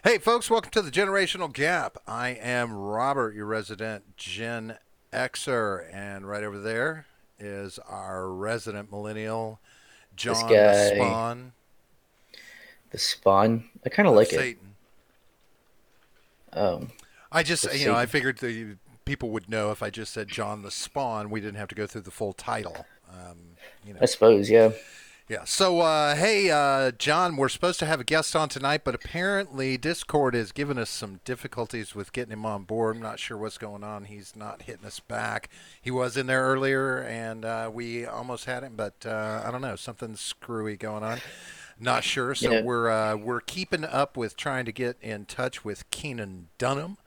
Hey, folks, welcome to the Generational Gap. I am Robert, your resident Gen Xer, and right over there is our resident millennial, This John the guy, Spawn the Spawn, I kind of of like it. Satan. Um, I just, the I Satan. figured the people would know if I just said John the Spawn, we didn't have to go through the full title. You I know. suppose, yeah. Yeah. So, hey, John, we're supposed to have a guest on tonight, but apparently Discord has given us some difficulties with getting him on board. I'm not sure what's going on. He's not hitting us back. He was in there earlier, and we almost had him, but I don't know, something screwy going on. Not sure. So Yeah. we're keeping up with trying to get in touch with Keenan Dunham.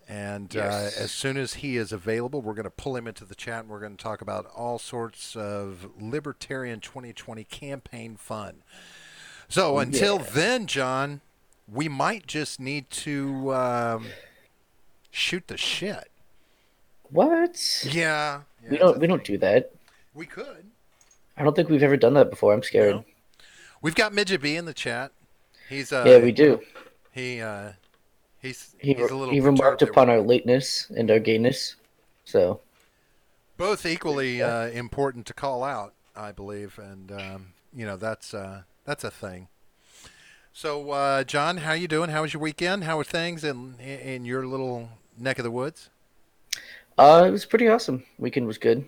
And as Yes. soon as he is available, we're going to pull him into the chat and we're going to talk about all sorts of libertarian 2020 campaign fun. So until Yeah. then, John, we might just need to shoot the shit. What? Yeah, We yeah, it's a don't thing. do that. We could. I don't think we've ever done that before. I'm scared. No, we've got Midget B in the chat. He's Yeah, we do. he he's He he's a little he remarked perturbed that we're upon our lateness and our gayness. So, both there's equally that. important to call out, I believe, and that's a thing. So, John, how you doing? How was your weekend? How are things in your little neck of the woods? It was pretty awesome. Weekend was good,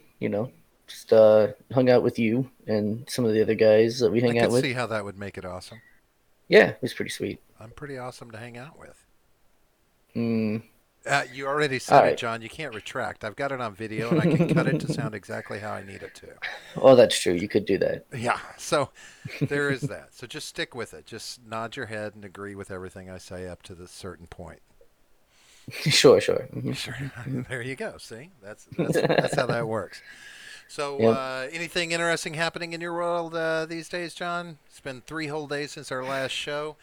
Just hung out with you and some of the other guys that we I hang out could with. see how that would make it awesome. Yeah, it was pretty sweet. I'm pretty awesome to hang out with. Mm, You already all said it, right. John. You can't retract. I've got it on video, and I can cut it to sound exactly how I need it to. Oh, that's true. You could do that. Yeah. So there is that. So just stick with it. Just nod your head and agree with everything I say up to this certain point. Sure, sure. Sure. There you go. See, that's how that works. So, Yep. anything interesting happening in your world these days, John? It's been 3 whole days since our last show.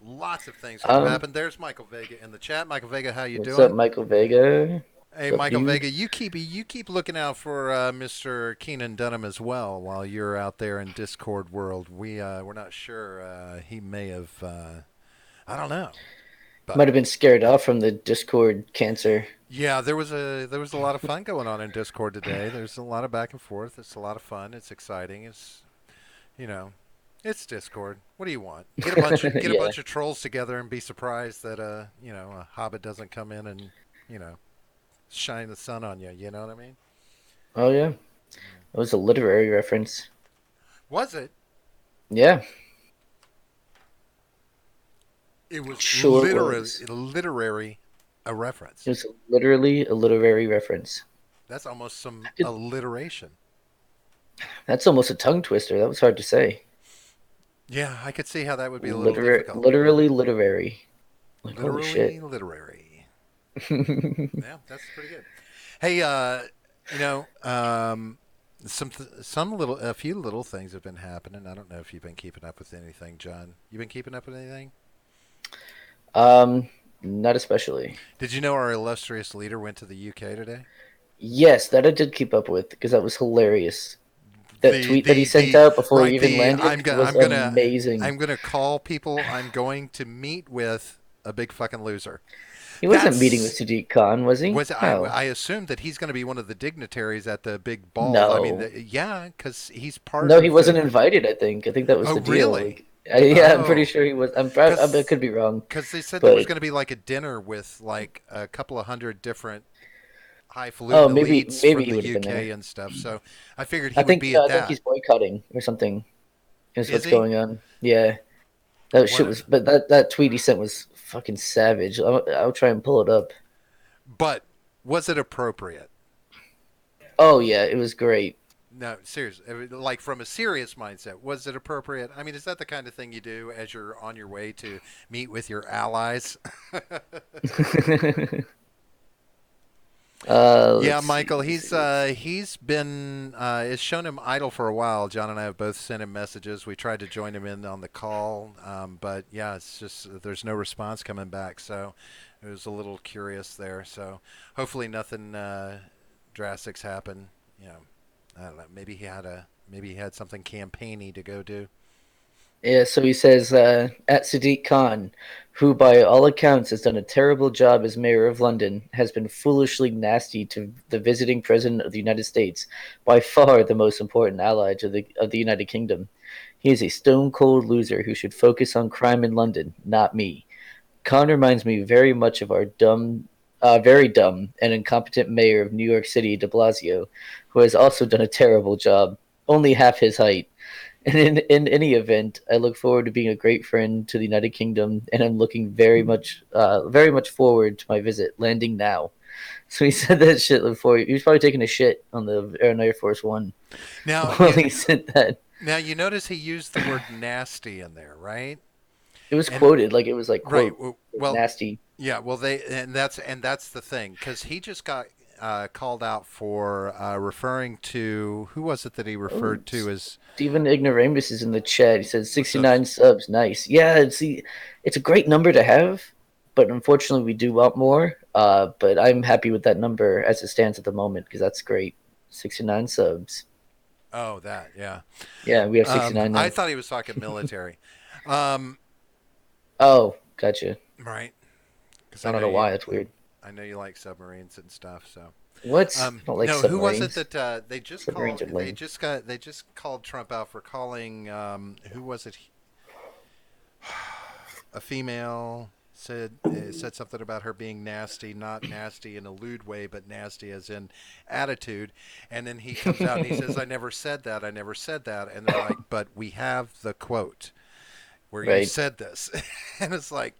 Lots of things that have Um, happened. There's Michael Vega in the chat. Michael Vega, how you what's up, doing? Michael Vega? Hey, What's up, Michael dude? Vega, you keep looking out for Mr. Keenan Dunham as well while you're out there in Discord world. We're not sure he may have I don't know, but Might have been scared off from the Discord cancer. yeah, there was a lot of fun going on in Discord today. There's a lot of back and forth. It's a lot of fun. It's exciting. You know, it's Discord. What do you want? Get a Yeah. bunch of trolls together and be surprised that a hobbit doesn't come in and you know shine the sun on you. You know what I mean? Oh yeah. That was a literary reference. Was it? Yeah. It was Sure was. literary a reference. It was literally a literary reference. That's almost some It, alliteration. that's almost a tongue twister. That was hard to say. Yeah, I could see how that would be a little difficult. Literally literary. Like holy Literally shit. literary. Yeah, that's pretty good. Hey, you know, some little a few little things have been happening. I don't know if you've been keeping up with anything, John. You been keeping up with anything? um, Not especially. Did you know our illustrious leader went to the UK today? Yes, that I did keep up with because that was hilarious. That The tweet that he the sent the out before he right even the landed was I'm amazing. gonna call people. I'm going to meet with a big fucking loser. He wasn't meeting with That's Sadiq Khan, was he? was How? I assumed that he's going to be one of the dignitaries at the big ball. I mean, No. yeah, because he's part No, he of the. wasn't invited, I think. I think that was Oh, the deal. really? Yeah, I'm pretty Oh, sure he was. I because could be wrong, they said there was but going to be like a dinner with like a couple of hundred different oh, highfalutin maybe elites maybe from he the would have been UK there. and stuff. So I figured he would be at I think that. he's boycotting or something. Is Is what's he? going on. Yeah, that shit What? was. But that tweet he sent was fucking savage. I'll try and pull it up. But was it appropriate? Oh yeah, it was great. No, seriously. Like from a serious mindset, was it appropriate? I mean, is that the kind of thing you do as you're on your way to meet with your allies? Yeah, Let's see. Michael, Let me see. he's been it's shown him idle for a while. John and I have both sent him messages. We tried to join him in on the call, but yeah, it's just there's no response coming back. So it was a little curious there. So hopefully nothing drastic's happened. You know, I don't know. Maybe he had something campaigny to go do. Yeah, so he says, at Sadiq Khan, who by all accounts has done a terrible job as mayor of London, has been foolishly nasty to the visiting president of the United States, by far the most important ally to the United Kingdom. He is a stone cold loser who should focus on crime in London, not me. Khan reminds me very much of our very dumb and incompetent mayor of New York City, de Blasio, who has also done a terrible job, only half his height. And in any event, I look forward to being a great friend to the United Kingdom, and I'm looking very much forward to my visit, landing now. So he said that shit before. He was probably taking a shit on the Air Force One Now, while he said that. now you notice he used the word nasty in there, right? It was And quoted like it was like right, quote well, nasty. yeah, well they and that's the thing because he just got called out for referring to who was it that he Oh, referred to as Stephen Ignoramus is in the chat. He says so 69 subs. Nice. Yeah, it's a great number to have, but unfortunately we do want more. But I'm happy with that number as it stands at the moment because that's great. 69 subs. oh that yeah. Yeah, we have 69 I now. thought he was talking military, um, Oh, gotcha. right? Because I don't know why. That's weird. I know you like submarines and stuff. So What? I don't like no, who was it submarines. that Submarines are lame. they just called Trump out for calling who was it a female said something about her being nasty, not nasty in a lewd way, but nasty as in attitude. And then he comes out and he says, "I never said that. I never said that." And they're like, "But we have the quote where you Right. said this," and it's like,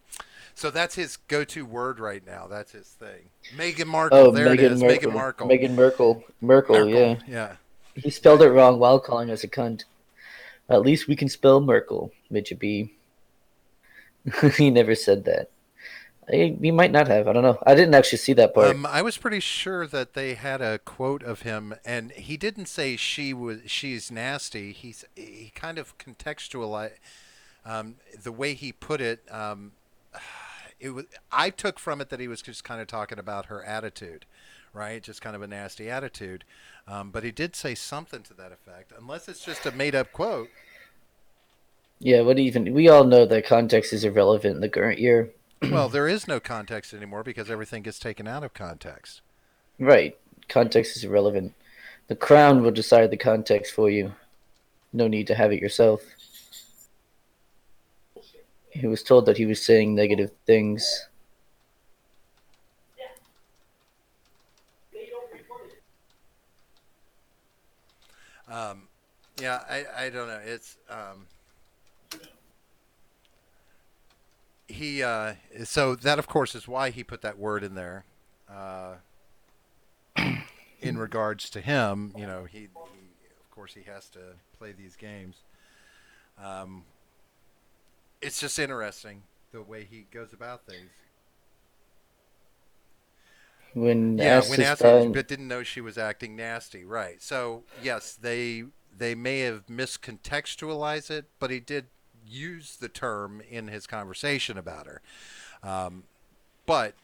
so that's his go-to word right now. That's his thing. Meghan Markle. Oh, There it Meghan is. Meghan Merkel. Markle. Meghan Merkel. Merkel, Merkel. yeah. Yeah. He spelled it wrong while calling us a cunt. At least we can spell Merkel, Mitch B. He never said that. He might not have. I don't know. I didn't actually see that part. I was pretty sure that they had a quote of him, and he didn't say she's nasty. He kind of contextualized the way he put it. It was I took from it that he was just kind of talking about her attitude, right? Just kind of a nasty attitude. But he did say something to that effect, unless it's just a made up quote. Yeah, what even? We all know that context is irrelevant in the current year. Well, there is no context anymore because everything gets taken out of context. Right. Context is irrelevant. The crown will decide the context for you. No need to have it yourself. He was told that he was saying negative things. Um, yeah, I don't know. It's he so that of course is why he put that word in there uh, in regards to him. You know, he of course he has to play these games. Um, it's just interesting the way he goes about things. When Yeah, asked when his asked, son, but didn't know she was acting nasty, right? So yes, they may have miscontextualized it, but he did use the term in his conversation about her. Um, but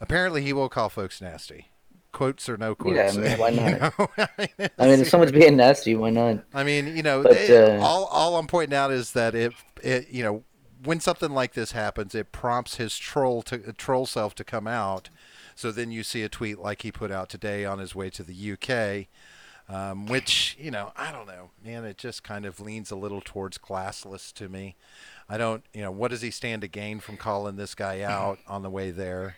apparently he will call folks nasty, quotes or no yeah, I quotes. mean, why not? I mean, if It's, someone's being nasty, why not? I mean, But all I'm pointing out is that it when something like this happens, it prompts his troll self to come out. So then you see a tweet like he put out today on his way to the UK, which I don't know, man. It just kind of leans a little towards classless to me. I don't, what does he stand to gain from calling this guy out on the way there?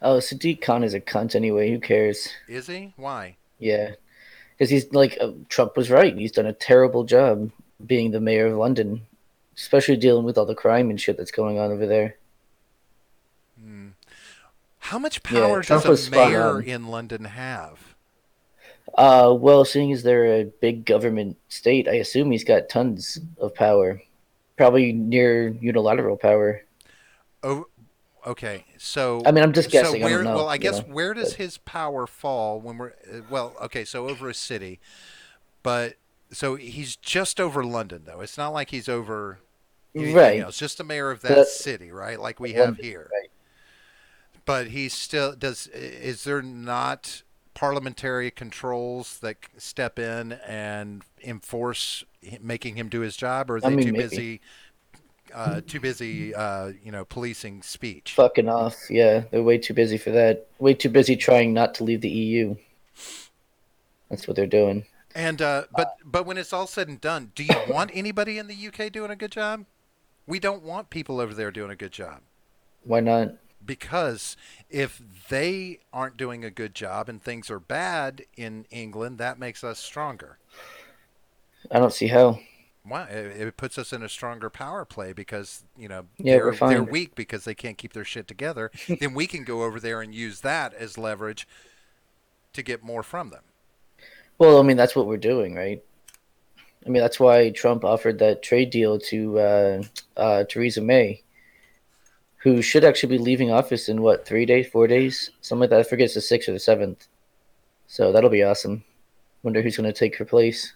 oh, Sadiq Khan is a cunt anyway. Who cares? Is he? Why? Yeah, because he's like Trump was right. He's done a terrible job being the mayor of London, especially dealing with all the crime and shit that's going on over there. Hmm. How much Yeah, power does Trump a was spot mayor on. in London have? Well, seeing as they're a big government state, I assume he's got tons of power, probably near unilateral power. Oh, okay. I mean, I'm just guessing. I don't Where? Well, know, I you guess know. where does But his power fall when we're? Well, okay. So over a city, but so he's just over London, though. It's not like he's over anything right, else. Just a mayor of that but city, right? Like we have London, here. right? But he still does. Is there not? parliamentary controls that step in and enforce making him do his job, or are I they mean, maybe. too busy, policing speech? Fucking off. Yeah, they're way too busy for that. Way too busy trying not to leave the EU. That's what they're doing. And but when it's all said and done, do you want anybody in the UK doing a good job? We don't want people over there doing a good job. Why not? Because if they aren't doing a good job and things are bad in England, that makes us stronger. I don't see how. Why? It puts us in a stronger power play because Yeah, we're they're fine. weak because they can't keep their shit together. Then we can go over there and use that as leverage to get more from them. Well, I mean, that's what we're doing, right? I mean, that's why Trump offered that trade deal to Theresa May, who should actually be leaving office in what, 3 days, 4 days, something like that. I forget it's the 6th or the 7th. So that'll be awesome. Wonder who's going to take her place.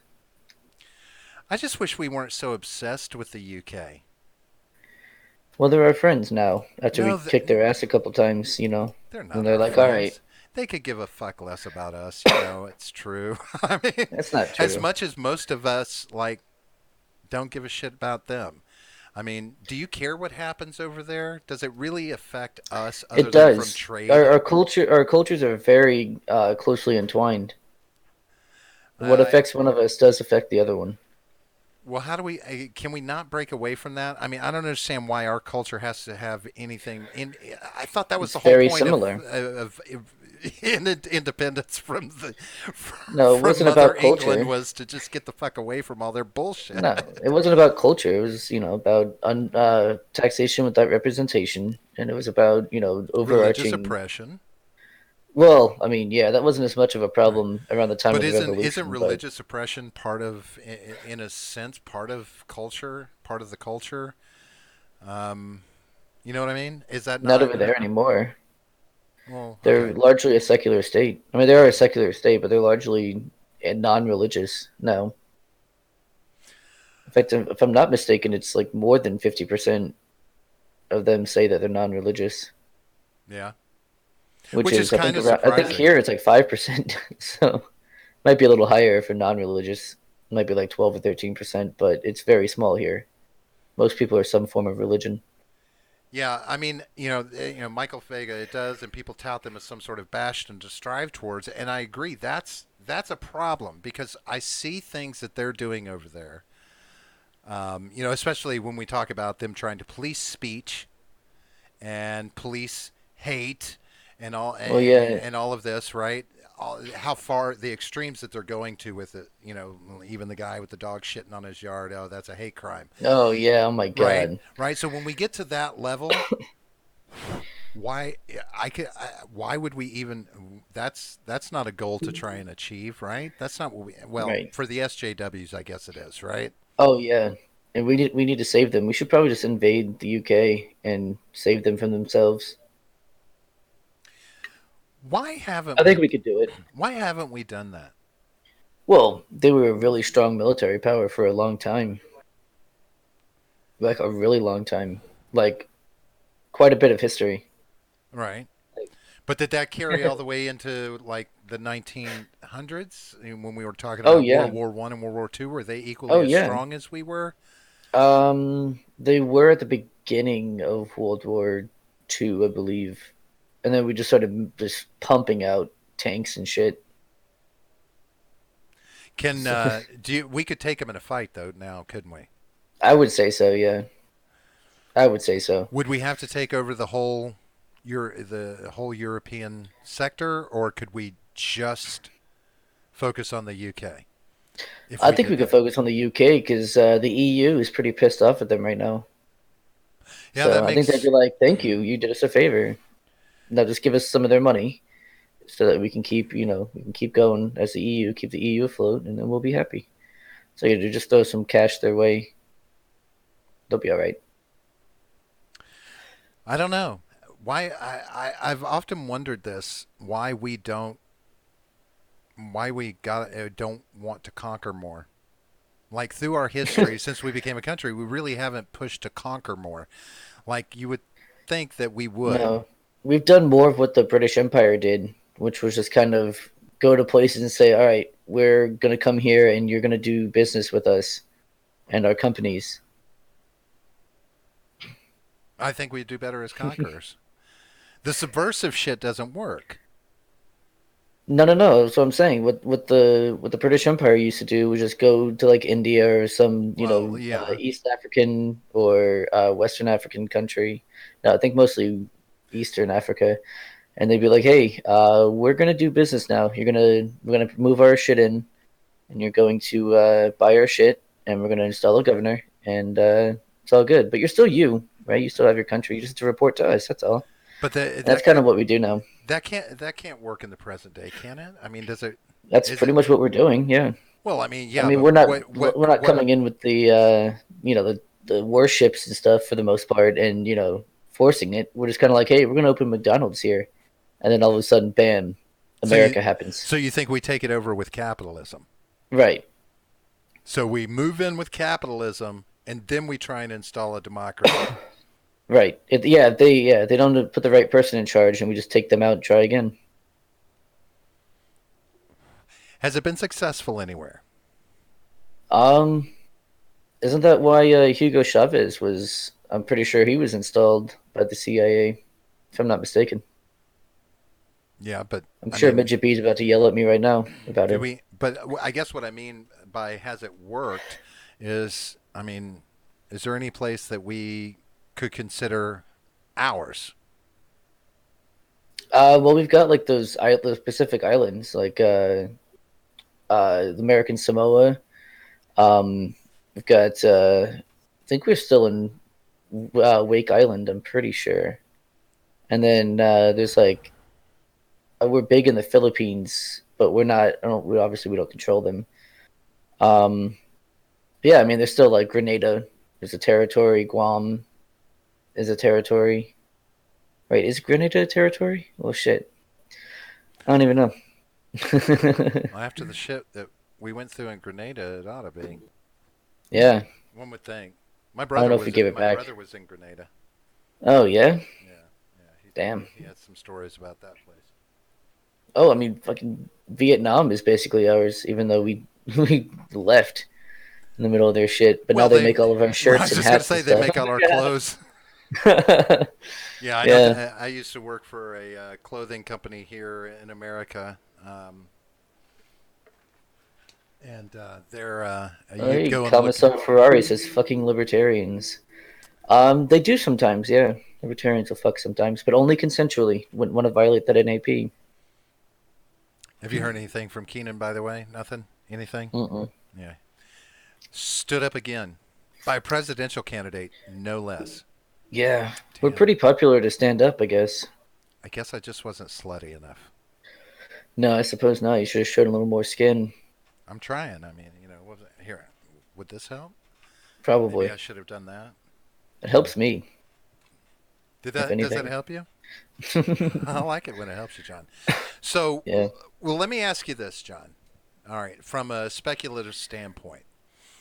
I just wish we weren't so obsessed with the UK. Well, they're our friends now. After we No, kicked their ass a couple times, you know, they're and not they're our like, "All right, friends. They could give a fuck less about us, you know. It's true. I mean, that's not as true." much as most of us don't give a shit about them. I mean, do you care what happens over there? Does it really affect us other It than from does. trade? Our cultures are very closely entwined. What Uh, affects one of us does affect the other one. well, how do we? Can we not break away from that? I mean, I don't understand why our culture has to have anything in. I thought that was It's the whole very point similar. of independence from the No, it from wasn't Mother about England culture. was to just get the fuck away from all their No, bullshit. it wasn't about culture. It was, about taxation without representation, and it was about, Religious overarching. oppression. Well, I mean, yeah, that wasn't as much of a Right. problem around the time But of the isn't revolution, but religious oppression part of, in a sense, part of culture, part of the culture? Um, you know what I mean? Is that not not? over there anymore. Well, They're okay. largely a secular state. I mean, they are a secular state, but they're largely non-religious now. In fact, if I'm not mistaken, it's like more than 50% of them say that they're non-religious, Yeah. which Which is is, I kind think, of around. I think surprising. here it's like 5%. So might be a little higher for non-religious. It might be like 12 or 13%, but it's very small here. Most people are some form of religion. Yeah, I mean, Michael Vega, it does, and people tout them as some sort of bastion to strive towards, and I agree. That's a problem because I see things that they're doing over there. Especially when we talk about them trying to police speech and police hate and Well, yeah, all of this, right? How far the extremes that they're going to with it. Even the guy with the dog shitting on his yard. Oh, that's a hate crime, oh yeah, oh my right? god. Right. So when we get to that level, why why would we even? That's not a goal to try and achieve, right? That's not what we. Well, Right. for the SJWs, I guess it is, right? Oh yeah. And we need to save them. We should probably just invade the UK and save them from themselves. Why haven't I think we? we could do it. Why haven't we done that? Well, they were a really strong military power for a long time. Like a really long time. Like quite a bit of history. Right. But did that carry all the way into like the 1900s when we were talking Oh about yeah. World War One and World War Two? Were they equally Oh as yeah. strong as we were? They were at the beginning of World War II, I believe, and then we just started just pumping out tanks and shit. Can So, we could take them in a fight though now, couldn't we? I would say so. Yeah, I would say so. Would we have to take over the whole European sector, or could we just focus on the UK if I we think did we could that? focus on the UK because the EU is pretty pissed off at them right now. Yeah, So that I think they'd makes. be like, "Thank you, you did us a favor. Now just give us some of their money so that we can keep going as the EU, keep the EU afloat, and then we'll be happy." So you just throw some cash their way, they'll be all right. I don't know why. I've often wondered this: why we got don't want to conquer more. Like through our history, since we became a country, we really haven't pushed to conquer more. Like you would think that we would. No, we've done more of what the British Empire did, which was just kind of go to places and say, all right, we're going to come here and you're going to do business with us and our companies. I think we do better as conquerors. The subversive shit doesn't work. No. That's what I'm saying. What the British Empire used to do was just go to like India or some Well, yeah. East African or Western African country. No, I think mostly Eastern Africa, and they'd be like, "Hey, we're gonna do business now. We're gonna move our shit in, and you're going to buy our shit, and we're gonna install a governor, and it's all good. But you're still you, right? You still have your country. You just have to report to us. That's all. But That's kind of what we do now. that can't work in the present day, can it? I mean, does it? That's Is pretty it? much what we're doing. Yeah. Well, I mean, I yeah, mean, but we're not coming in with the the warships and stuff for the most part, and forcing it. We're just kind of like, hey, we're gonna open McDonald's here, and then all of a sudden, bam, so you America happens. so you think we take it over with capitalism? Right, So we move in with capitalism, and then we try and install a democracy. right. They don't put the right person in charge, and we just take them out and try again. Has it been successful anywhere? Um, isn't that why Hugo Chavez was? I'm pretty sure he was installed by the CIA, if I'm not mistaken. Yeah, but I'm I sure mean, Midget B is about to yell at me right now about do it. we? But I guess what I mean by has it worked is, I mean, is there any place that we could consider ours? Well, we've got like the Pacific Islands, like the American Samoa. We've got. I think we're still in Wake Island. I'm pretty sure. And then there's like we're big in the Philippines, but we're not. I don't. We obviously we don't control them. Um, yeah, I mean, there's still like Grenada. There's a territory. Guam is a territory. Right? Is Grenada a territory? Well, shit. I don't even know. Well, after the shit that we went through in Grenada, it ought to be. Yeah, One would think. I don't know if we give it My back. brother was in Grenada. Oh yeah, Yeah, yeah. damn. He had some stories about that place. Oh, I mean, fucking Vietnam is basically ours, even though we we left in the middle of their shit. But now Well, they they. make all of our I was shirts and just gonna hats and say they stuff. make all our clothes. Yeah, I know. Yeah. I used to work for a clothing company here in America, and you'd Hey, go and look. Commissar Ferrari says fucking libertarians. They do sometimes, yeah. Libertarians will fuck sometimes, but only consensually. Wouldn't want to violate that NAP. Have you heard anything from Keenan? By the way, nothing. Anything? Mm-mm. Yeah. Stood up again by a presidential candidate, no less. Yeah, we're Damn. pretty popular to stand up, I guess. I guess I just wasn't slutty enough. No, I suppose not. You should have showed a little more skin. I'm trying. I mean, was it here? Would this help? Maybe I Probably. should have done that. It helps me, Did if that? Does that anything. help you? I like it when it helps you, John. So, Yeah, well, let me ask you this, John. All right, from a speculative standpoint,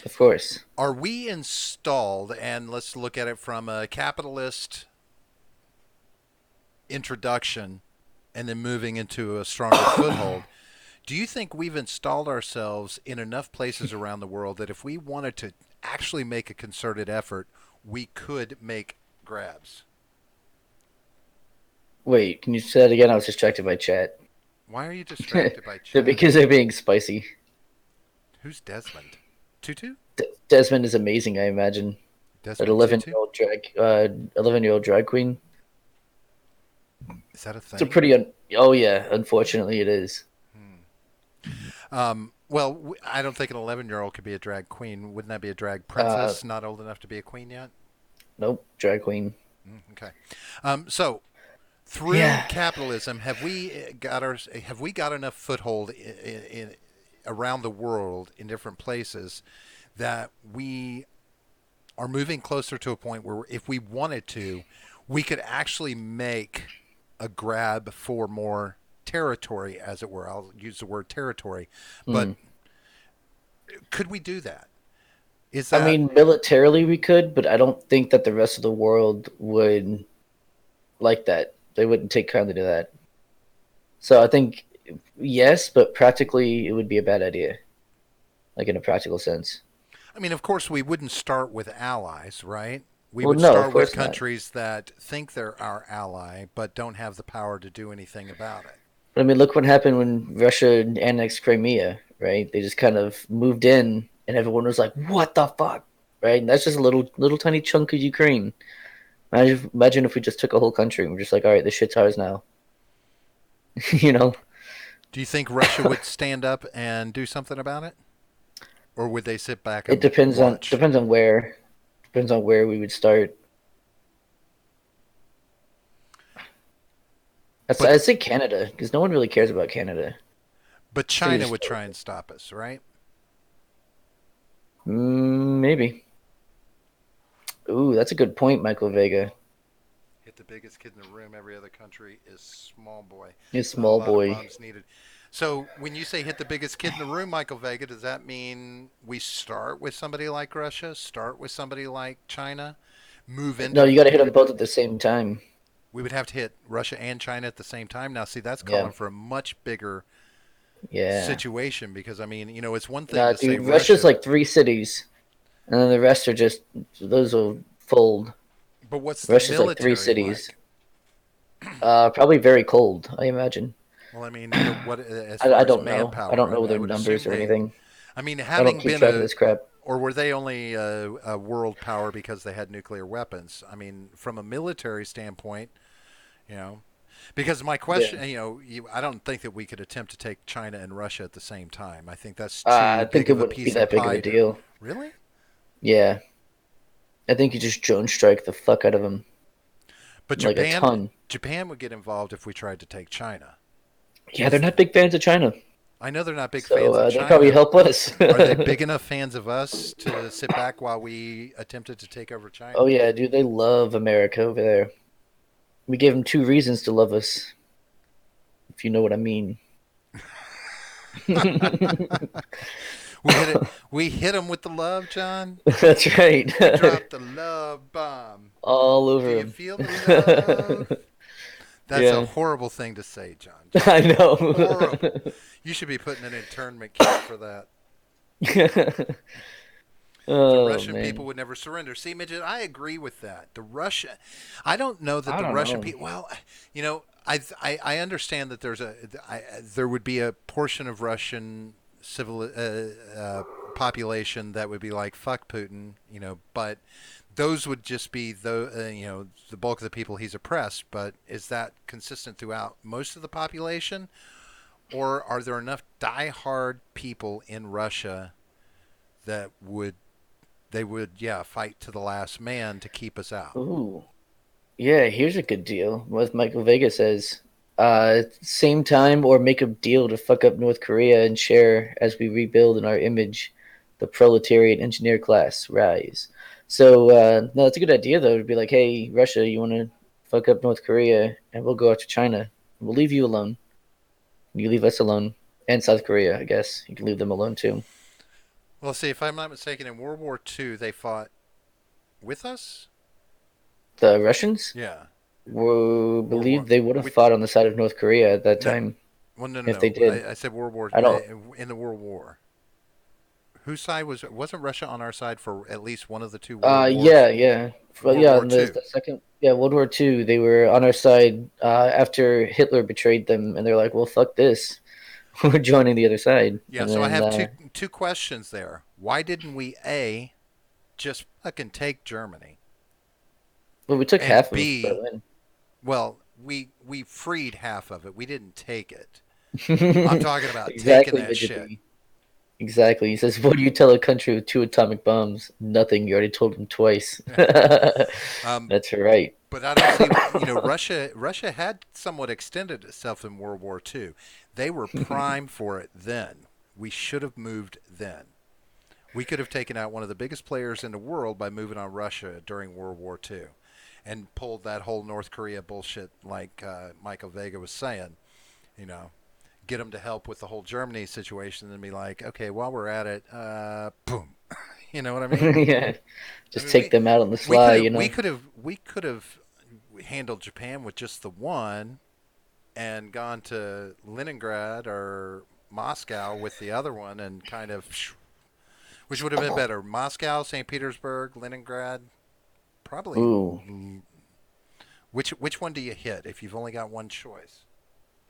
of course. are we installed? And let's look at it from a capitalist introduction, and then moving into a stronger foothold. Do you think we've installed ourselves in enough places around the world that if we wanted to actually make a concerted effort, we could make grabs? Wait, can you say that again? I was distracted by chat. Why are you distracted by They're chat? because they're being spicy. Who's Desmond? Tutu? Desmond is amazing, I imagine. That Desmond Tutu? 11-year-old drag queen. Is that a It's a thing? pretty. Oh yeah, unfortunately it is. Well, I don't think an 11-year-old could be a drag queen. Wouldn't that be a drag Uh, princess? Not old enough to be a queen yet? nope, drag queen. Okay. So through Yeah. capitalism, have we got enough foothold around the world in different places that we are moving closer to a point where if we wanted to, we could actually make a grab for more territory, as it were. I'll use the word territory, but Hmm. could we do that? Is I that mean, militarily we could, but I don't think that the rest of the world would like that. They wouldn't take kindly to that. So I think Yes, but practically it would be a bad idea, like in a practical sense. I mean, of course, we wouldn't start with allies, right? We Well, would no, of start with course not. countries that think they're our ally but don't have the power to do anything about it. But I mean, look what happened when Russia annexed Crimea, right? They just kind of moved in, and everyone was like, "What the fuck?" Right? And that's just a little tiny chunk of Ukraine. Imagine if we just took a whole country and we're just like, "All right, this shit's ours now." you know, Do you think Russia would stand up and do something about it? Or would they sit back it and watch? depends on where we would start. But I'd say Canada because no one really cares about Canada. but So we China just would try and stop us, right? maybe. Ooh, that's a good point, Michael Vega. Hit the biggest kid in the room. Every other country is small boy. You Not a small lot of boy. bombs needed. So when you say hit the biggest kid in the room, Michael Vega, does that mean we start with somebody like Russia, start with somebody like China, move No, into? you got to hit them both at the same time. We would have to hit Russia and China at the same time. Now, see, that's Yeah, calling for a much bigger yeah. situation because I mean, it's one thing Nah, to say dude, Russia's Russia, like 3 cities, and then the rest are just those will fold. but what's the Russia's like three military cities. like? Probably very cold, I imagine. Well, I mean, what as I far as don't know. I manpower, don't know I their would numbers assume or they. anything. I mean, I don't having keep been track of this crap. or were they only a world power because they had nuclear weapons? I mean, from a military standpoint, you know, because my Yeah. question, I don't think that we could attempt to take China and Russia at the same time. I think that's I too think big it of a wouldn't be piece of that big of a pie to. deal. Really? Yeah, I think you just drone strike the fuck out of them, But like a ton. Japan would get involved if we tried to take China. Yeah, they're not big fans of China, I know they're not big so fans of they probably China. help us. Are they big enough fans of us to sit back while we attempted to take over Oh China? yeah, dude, they love America over there. We gave them 2 reasons to love us, if you know what I mean. We hit it. We hit them with the love, John. That's right. We dropped the love bomb. All Do over you him. feel the love? That's a Yeah, horrible thing to say, John. Just I know. horrible. You should be putting an internment camp for that. The Oh Russian people man, would never surrender. See, Midget, I agree with that. I don't know that I the don't Russian know. people. Well, I understand that there would be a portion of Russian civil population that would be like fuck Putin, but those would just be the bulk of the people he's oppressed. But is that consistent throughout most of the population, or are there enough diehard people in Russia that would fight to the last man to keep us out? Ooh, yeah. Here's a good deal. What Michael Vega says. Same time or make a deal to fuck up North Korea and share as we rebuild in our image, the proletariat engineer class rise. So no, that's a good idea though. To be like, hey, Russia, you want to fuck up North Korea, and we'll go after China. We'll leave you alone. You leave us alone, and South Korea. I guess you can leave them alone too. Well, see, if I'm not mistaken, in World War II, they fought with us. The Russians, Yeah, World believe War. they would have We, fought on the side of North Korea at that no, time well, no, no, if they no. did. I said World War I don't. in the World War. Whose side wasn't Russia on our side for at least one of the two World Yeah, Wars? yeah. Well, World yeah. War In II. the second, yeah, World War II, they were on our side after Hitler betrayed them, and they're like, "Well, fuck this, we're joining the other side." Yeah, And so I then, have two questions there. Why didn't we A just fucking take Germany, well, we took and half of B, Berlin. well, we freed half of it. We didn't take it. I'm talking about taking Exactly, that Midget shit. B. Exactly. He says, "What do you tell a country with 2 atomic bombs? Nothing. You already told them twice." Um, That's right. but I don't see. Russia had somewhat extended itself in World War II. They were primed for it then. We should have moved then. We could have taken out one of the biggest players in the world by moving on Russia during World War II, and pulled that whole North Korea bullshit, like Michael Vega was saying. You know, get them to help with the whole Germany situation, and be like, okay, while we're at it, boom. You know what I mean? Yeah. I Just mean, take them out on the sly. we could have handled Japan with just the one, and gone to Leningrad or Moscow with the other one and kind of, which would have been better, Moscow, St. Petersburg, Leningrad, probably. Ooh. Which one do you hit if you've only got one choice?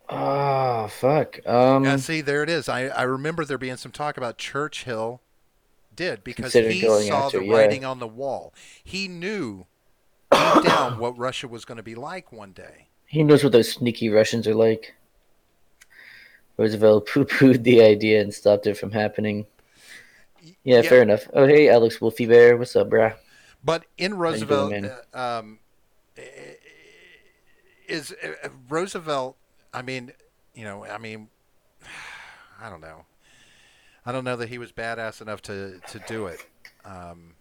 Ah, fuck. Yeah, see, there it is. I remember there being some talk about Churchill did because Consider he going saw after, the yeah. writing on the wall. He knew deep down what Russia was going to be like one day. He knows what those sneaky Russians are like. Roosevelt poo-pooed the idea and stopped it from happening. Yeah, Yeah, fair enough. Oh, hey, Alex Wolfie Bear. What's up, brah? but in How you doing, Roosevelt, man? is Roosevelt. I mean, I mean, I don't know. I don't know that he was badass enough to do it. Um,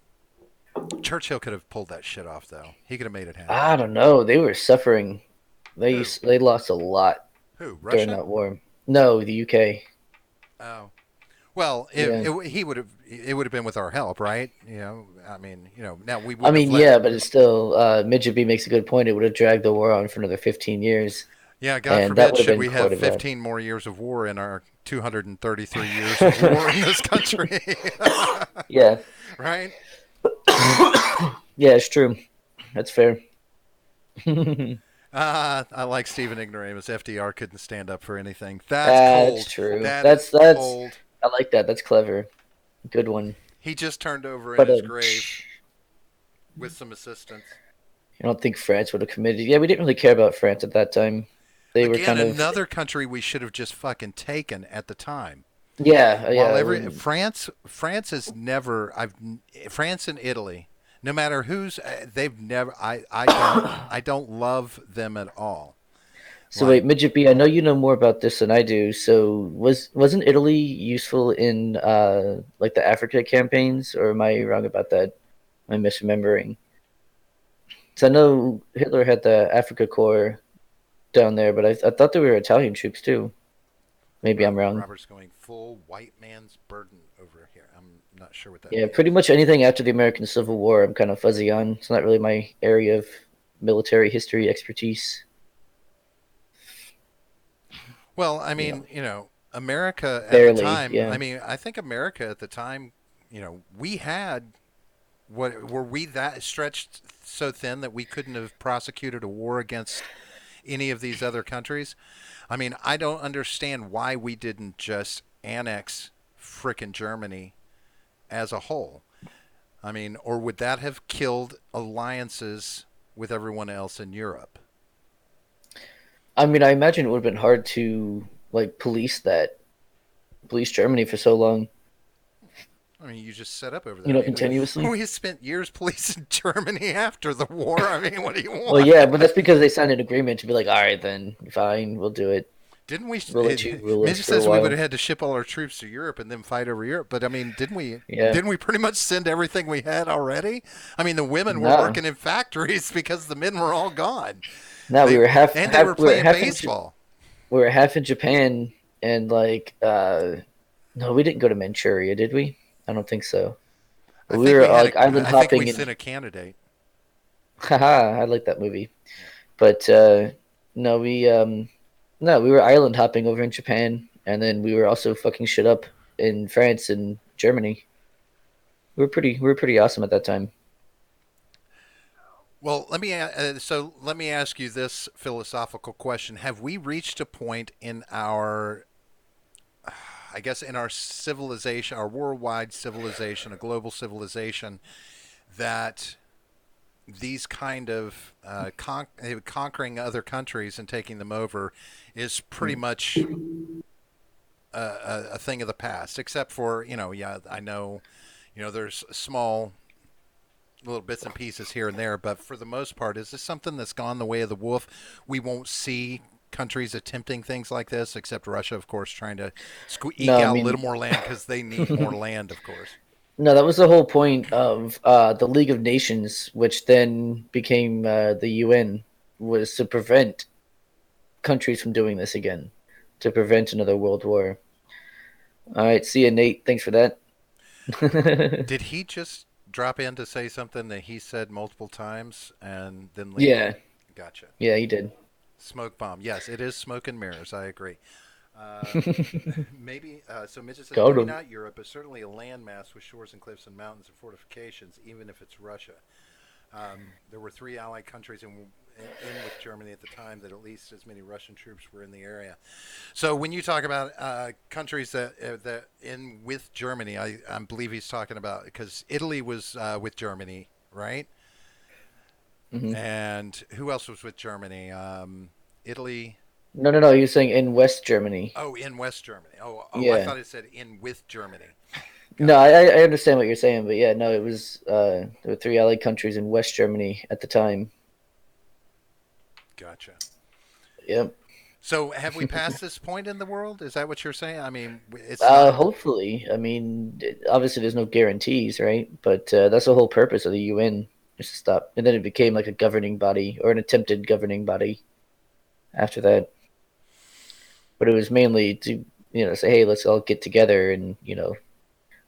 Churchill could have pulled that shit off, though. He could have made it happen. I don't know. They were suffering. Who? They lost a lot Who? during Russia? that war. No, the UK. Oh. Well, Yeah. he would have. It would have been with our help, right? I mean, now we I wouldn't have mean, let. yeah, but it's still. Midget B makes a good point. It would have dragged the war on for another 15 years, Yeah, God and that forbid would have should been we have quite a bad. 15 more years of war in our 233 years of war in this country. Yeah. Right? Yeah, it's true. That's fair. I like Stephen Ignoramus. FDR couldn't stand up for anything. That's That's cold. true. That is That's. cold. I like that. That's clever. Good one. He just turned over in But his grave with some assistance. I don't think France would have committed. Yeah, we didn't really care about France at that time. They were Again, kind of. another country we should have just fucking taken at the time. Yeah, While yeah. every France is never. France and Italy. No matter who's, they've never. I don't love them at all. So Like wait, Midget B, I know you know more about this than I do. So wasn't Italy useful in like the Africa campaigns, or am I wrong about that? Am I misremembering? So I know Hitler had the Africa Corps down there, but I thought they were Italian troops too. Maybe I'm wrong. Robert's going full white man's burden over here. I'm not sure what that Yeah, means. pretty much anything after the American Civil War, I'm kind of fuzzy on. It's not really my area of military history expertise. Well, I You know, mean, America at the barely. time. Yeah. I mean, I think America at the time, we had what were we that stretched so thin that we couldn't have prosecuted a war against any of these other countries? I mean, I don't understand why we didn't just annex frickin' Germany as a whole. I mean, or would that have killed alliances with everyone else in Europe? I mean, I imagine it would have been hard to like police Germany for so long, I mean, you just set up over there. I mean, continuously. we spent years policing Germany after the war. I mean, what do you Well, want? yeah, but that's because they signed an agreement to be like, all right, then fine, we'll do it. Didn't we? We'll let you rule us Midget for a says we would while. have had to ship all our troops to Europe and then fight over Europe. But I mean, didn't we? Yeah. Didn't we pretty much send everything we had already? I mean, the women were No, working in factories because the men were all gone. no, we They were half, and they half were we were playing half baseball. we were half in Japan, and like no, we didn't go to Manchuria, did we? I don't think so. I We think were we had like a. island I think we hopping, and sent a candidate. haha, I like that movie. Yeah. But no, we were island hopping over in Japan, and then we were also fucking shit up in France and Germany. We were pretty awesome at that time. Well, let me ask you this philosophical question: have we reached a point in our, I guess, in our civilization, our worldwide civilization, a global civilization, that these kind of conquering other countries and taking them over is pretty much a thing of the past, except for yeah, I know, there's small little bits and pieces here and there, but for the most part, is this something that's gone the way of the wolf? We won't see countries attempting things like this, except Russia, of course, trying to eke No, I out a little mean, more land because they need more land, of course. no, that was the whole point of the League of Nations, which then became the UN, was to prevent countries from doing this again, to prevent another world war. All right, see you, Nate. Thanks for that. Did he just drop in to say something that he said multiple times and then leave? Yeah, Gotcha. yeah, he did. Smoke bomb. Yes, it is smoke and mirrors. I agree. Uh, maybe so. Mitch says Got maybe him. not Europe, but certainly a landmass with shores and cliffs and mountains and fortifications, even if it's Russia. There were three allied countries in with Germany at the time that at least as many Russian troops were in the area. So when you talk about countries that in with Germany, I believe he's talking about because Italy was with Germany, right? Hmm. And who else was with Germany? Italy. No, no, no. You're saying in West Germany. Oh, in West Germany. Oh, I Yeah. thought it said in with Germany. No, Gotcha, I understand what you're saying, but yeah, no, it was there were three allied countries in West Germany at the time. gotcha. Yep. So have we passed this point in the world? Is that what you're saying? I mean, it's not. Hopefully. I mean, obviously there's no guarantees, right? But that's the whole purpose of the UN, is to stop. And then it became like a governing body or an attempted governing body after that. But it was mainly to, say, hey, let's all get together and,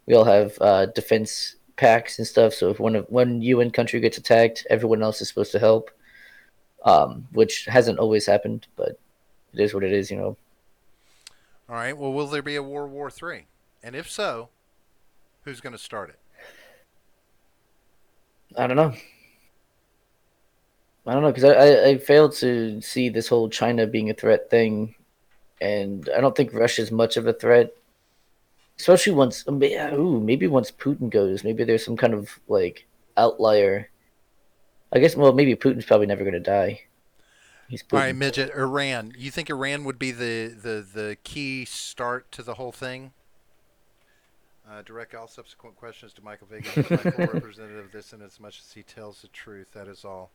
we all have defense packs and stuff. So if one UN country gets attacked, everyone else is supposed to help. Which hasn't always happened, but it is what it is. All right. Well, will there be a World War III? And if so, who's going to start it? I don't know. I don't know because I failed to see this whole China being a threat thing, and I don't think Russia's much of a threat, especially once maybe once Putin goes, maybe there's some kind of like outlier. I guess well maybe Putin's probably never gonna die. He's All right, Putin. midget. Iran. You think Iran would be the key start to the whole thing? Direct all subsequent questions to Michael Vega. He is my full representative of this, in as much as he tells the truth. That is all.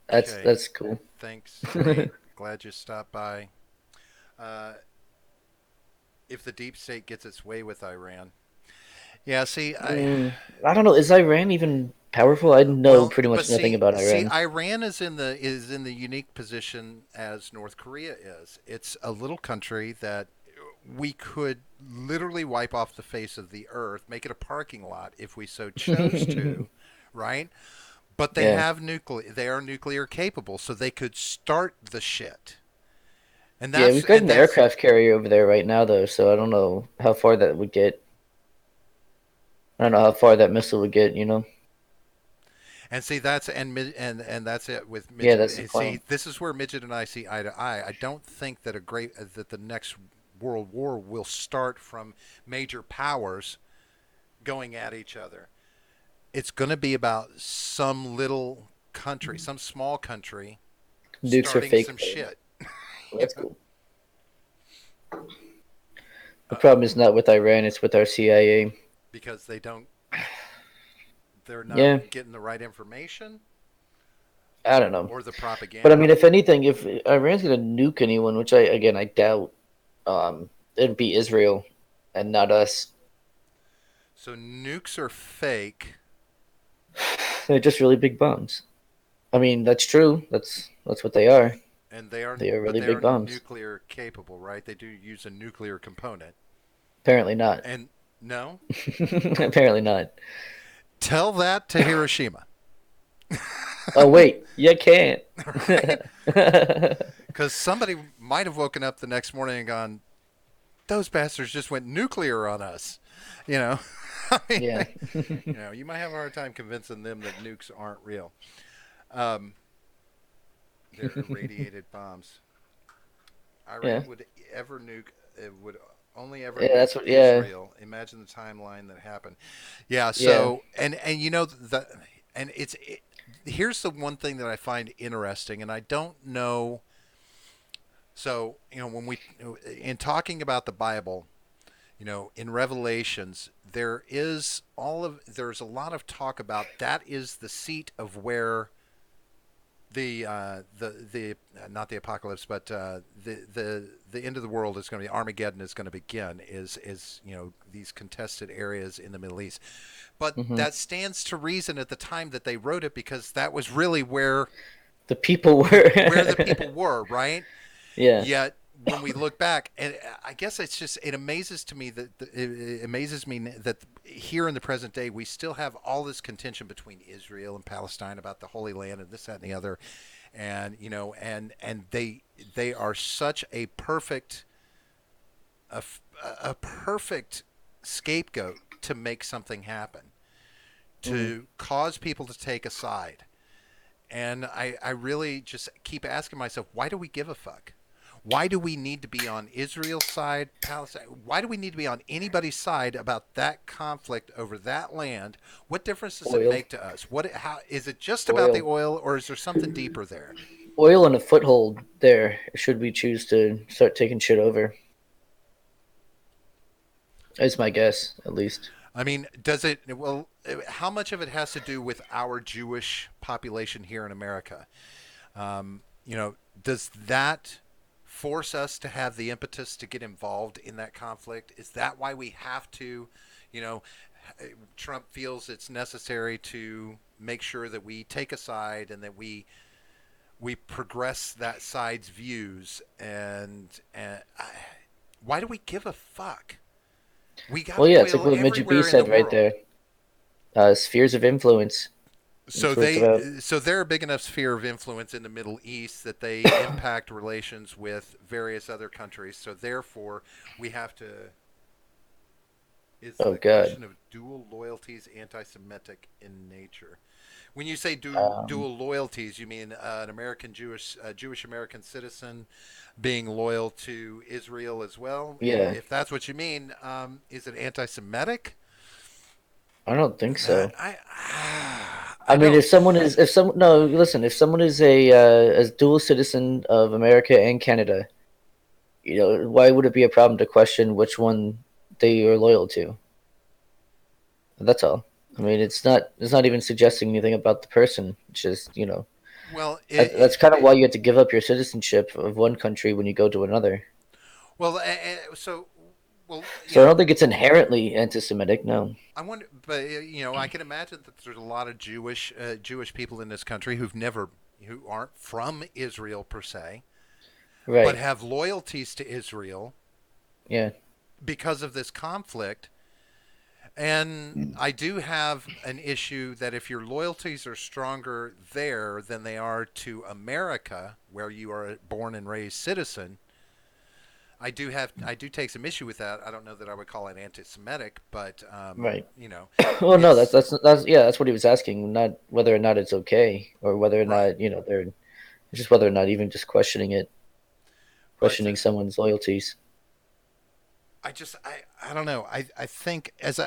Okay. That's cool. Thanks, Nate. Glad you stopped by. Uh, if the deep state gets its way with Iran, yeah. See, I don't know. Is Iran even powerful? I know well, pretty but much nothing see, about see, Iran. Iran is in the unique position as North Korea is. It's a little country that we could literally wipe off the face of the earth, make it a parking lot if we so chose to, right? But they Yeah. have nuclear. They are nuclear capable, so they could start the shit. And Yeah, that's we've got and an that's aircraft carrier over there right now, though, so I don't know how far that would get. I don't know how far that missile would get. and see that's and that's it with Yeah, midget. that's the See, point. this is where midget and I see eye to eye. I don't think that that the next world war will start from major powers going at each other. It's going to be about some little country, some small country Nukes are starting fake, some though. shit. Well, You that's know? cool. The problem is not with Iran, it's with our CIA. Because they're not Yeah, getting the right information I don't know. or the But I propaganda. mean, if anything, if Iran's gonna nuke anyone, which I doubt, it'd be Israel and not us. So nukes are fake, They're just really big bombs. I mean, that's true. That's what they are. and they are, They are but really they are big bombs. nuclear capable, right? They do use a nuclear component. Apparently not. And no, Apparently not. tell that to Hiroshima, Oh wait, you can't. right? Because somebody might have woken up the next morning and gone, "Those bastards just went nuclear on us," you know. I mean, Yeah. you might have a hard time convincing them that nukes aren't real. Um, they're irradiated bombs. Yeah. Iran would ever nuke. It would only ever Yeah, nuke that's what. Yeah, Israel. Imagine the timeline that happened. Yeah. yeah. So and and here's the one thing that I find interesting, and I don't know. So when we in talking about the Bible, in Revelations, there's a lot of talk about that is the seat of where the not the apocalypse, but the end of the world is going to be Armageddon is going to begin. Is these contested areas in the Middle East, but Hmm. that stands to reason at the time that they wrote it because that was really where The people where the were. people were, right? Yeah. Yet when we look back, and I guess it amazes to me that it amazes me that here in the present day we still have all this contention between Israel and Palestine about the Holy Land and this, that, and the other, and and they are such a, a perfect scapegoat to make something happen, Mm. to cause people to take a side. And I really just keep asking myself, why do we give a fuck? Why do we need to be on Israel's side, Palestine? Why do we need to be on anybody's side about that conflict over that land? What difference does it Oil, make to us? How is it just about the oil, oil, or is there something deeper there? oil, and a foothold there. Should we choose to start taking shit over? Is my guess, at least. I mean, does it? Well, how much of it has to do with our Jewish population here in America? Does that force us to have the impetus to get involved in that conflict? Is that why we have to, you know, Trump feels it's necessary to make sure that we take a side and that we progress that side's views and why do we give a fuck? We got Well, yeah, it's like oil what Midget B everywhere in the said right world. there. Spheres of influence. So That's what it's about. they're a big enough sphere of influence in the Middle East that they impact relations with various other countries. So therefore, we have to. Is Oh the God. question of dual loyalties anti-Semitic in nature? When you say Um, dual loyalties, you mean an American Jewish American citizen being loyal to Israel as well? yeah, If that's what you mean, is it anti-Semitic? I don't think That so. I I mean, don't. if someone is, if some, no, listen, if someone is a dual citizen of America and Canada, why would it be a problem to question which one they are loyal to? That's all. I mean, it's not even suggesting anything about the person. It's just, Well, that's kind of why you have to give up your citizenship of one country when you go to another. well, so, well, So I don't think it's inherently anti-Semitic. No. I wonder, but I can imagine that there's a lot of Jewish people in this country who aren't from Israel per se, but Right. have loyalties to Israel Yeah. because of this conflict. And I do have an issue that if your loyalties are stronger there than they are to America, where you are a born and raised citizen, I do take some issue with that. I don't know that I would call it anti-Semitic, but Right. Well, no, that's it's that's yeah, that's what he was asking, not whether or not it's okay, or whether or right. not they're it's just whether or not even just But questioning someone's loyalties. I don't know. I think as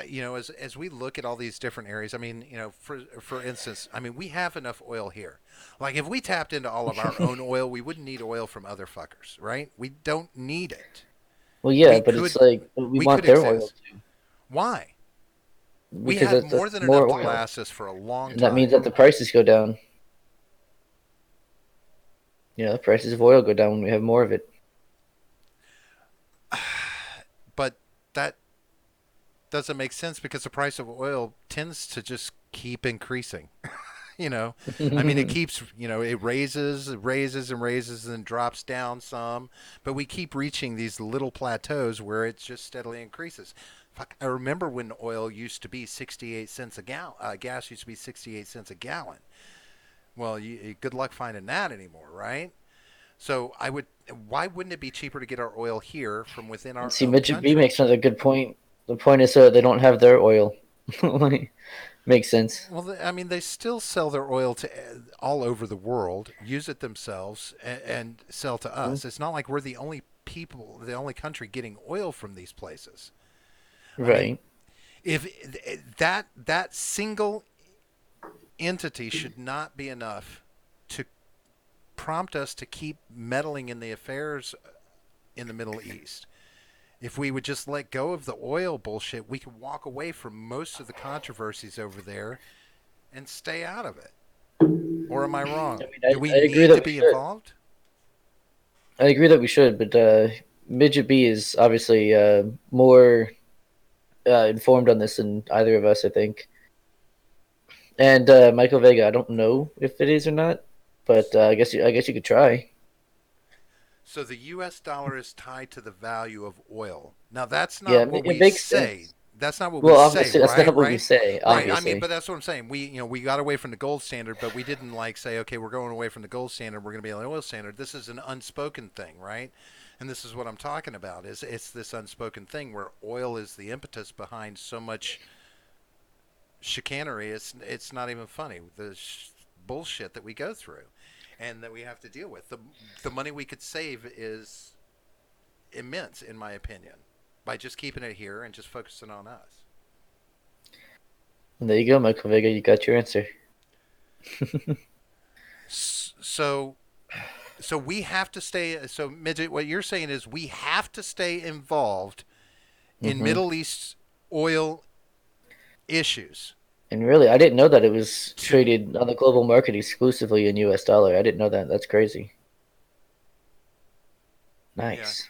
we look at all these different areas, I mean, for instance, I mean, we have enough oil here. Like if we tapped into all of our own oil, we wouldn't need oil from other fuckers, right? We don't need it. Well, We yeah, but it's could like we we could want their oil exist. Why? We because have more that's than enough more to oil, last us for a long and that means time. that the prices go down. The prices of oil go down when we have more of it. But that doesn't make sense because the price of oil tends to just keep increasing. I mean, it keeps, it raises and raises and drops down some, but we keep reaching these little plateaus where it just steadily increases. Fuck, I remember when oil used to be 68 cents a gallon. Gas used to be 68 cents a gallon. Well, good luck finding that anymore, right? So why wouldn't it be cheaper to get our oil here from within our See, own Midget B country? makes another good point. The point is, they don't have their oil. Like, makes sense. Well, I mean, they still sell their oil to all over the world, use it themselves, and sell to us. It's not like we're the only country getting oil from these places. I mean, Right. if that single entity should not be enough to prompt us to keep meddling in the affairs in the Middle East. If we would just let go of the oil bullshit, we could walk away from most of the controversies over there and stay out of it. Or am I I wrong? mean, Do we I agree need that to we be should. involved? I agree that we should, but Midget B is obviously more informed on this than either of us, I think. And Michael Vega, I don't know if it is or not, but I guess you could try. So the US dollar is tied to the value of oil. Now that's Yeah, not what it we makes say. sense. That's not what we Well, say, obviously, that's right? not what we Right? say. Right. I mean, Obviously, but that's what I'm saying. We got away from the gold standard, but we didn't like say, okay, we're going away from the gold standard. We're going to be on the oil standard. This is an unspoken thing, right? And this is what I'm talking about. Is it's this unspoken thing where oil is the impetus behind so much chicanery. It's not even funny. The bullshit that we go through, and that we have to deal with. The money we could save is immense, in my opinion, by just keeping it here and just focusing on us. and there you go, Michael Vega. You got your answer. So we have to stay. So midget, what you're saying is we have to stay involved in Hmm. Middle East oil issues. And really, I didn't know that it was To traded on the global market exclusively in U.S. dollar. I didn't know that. That's crazy. yeah. Nice.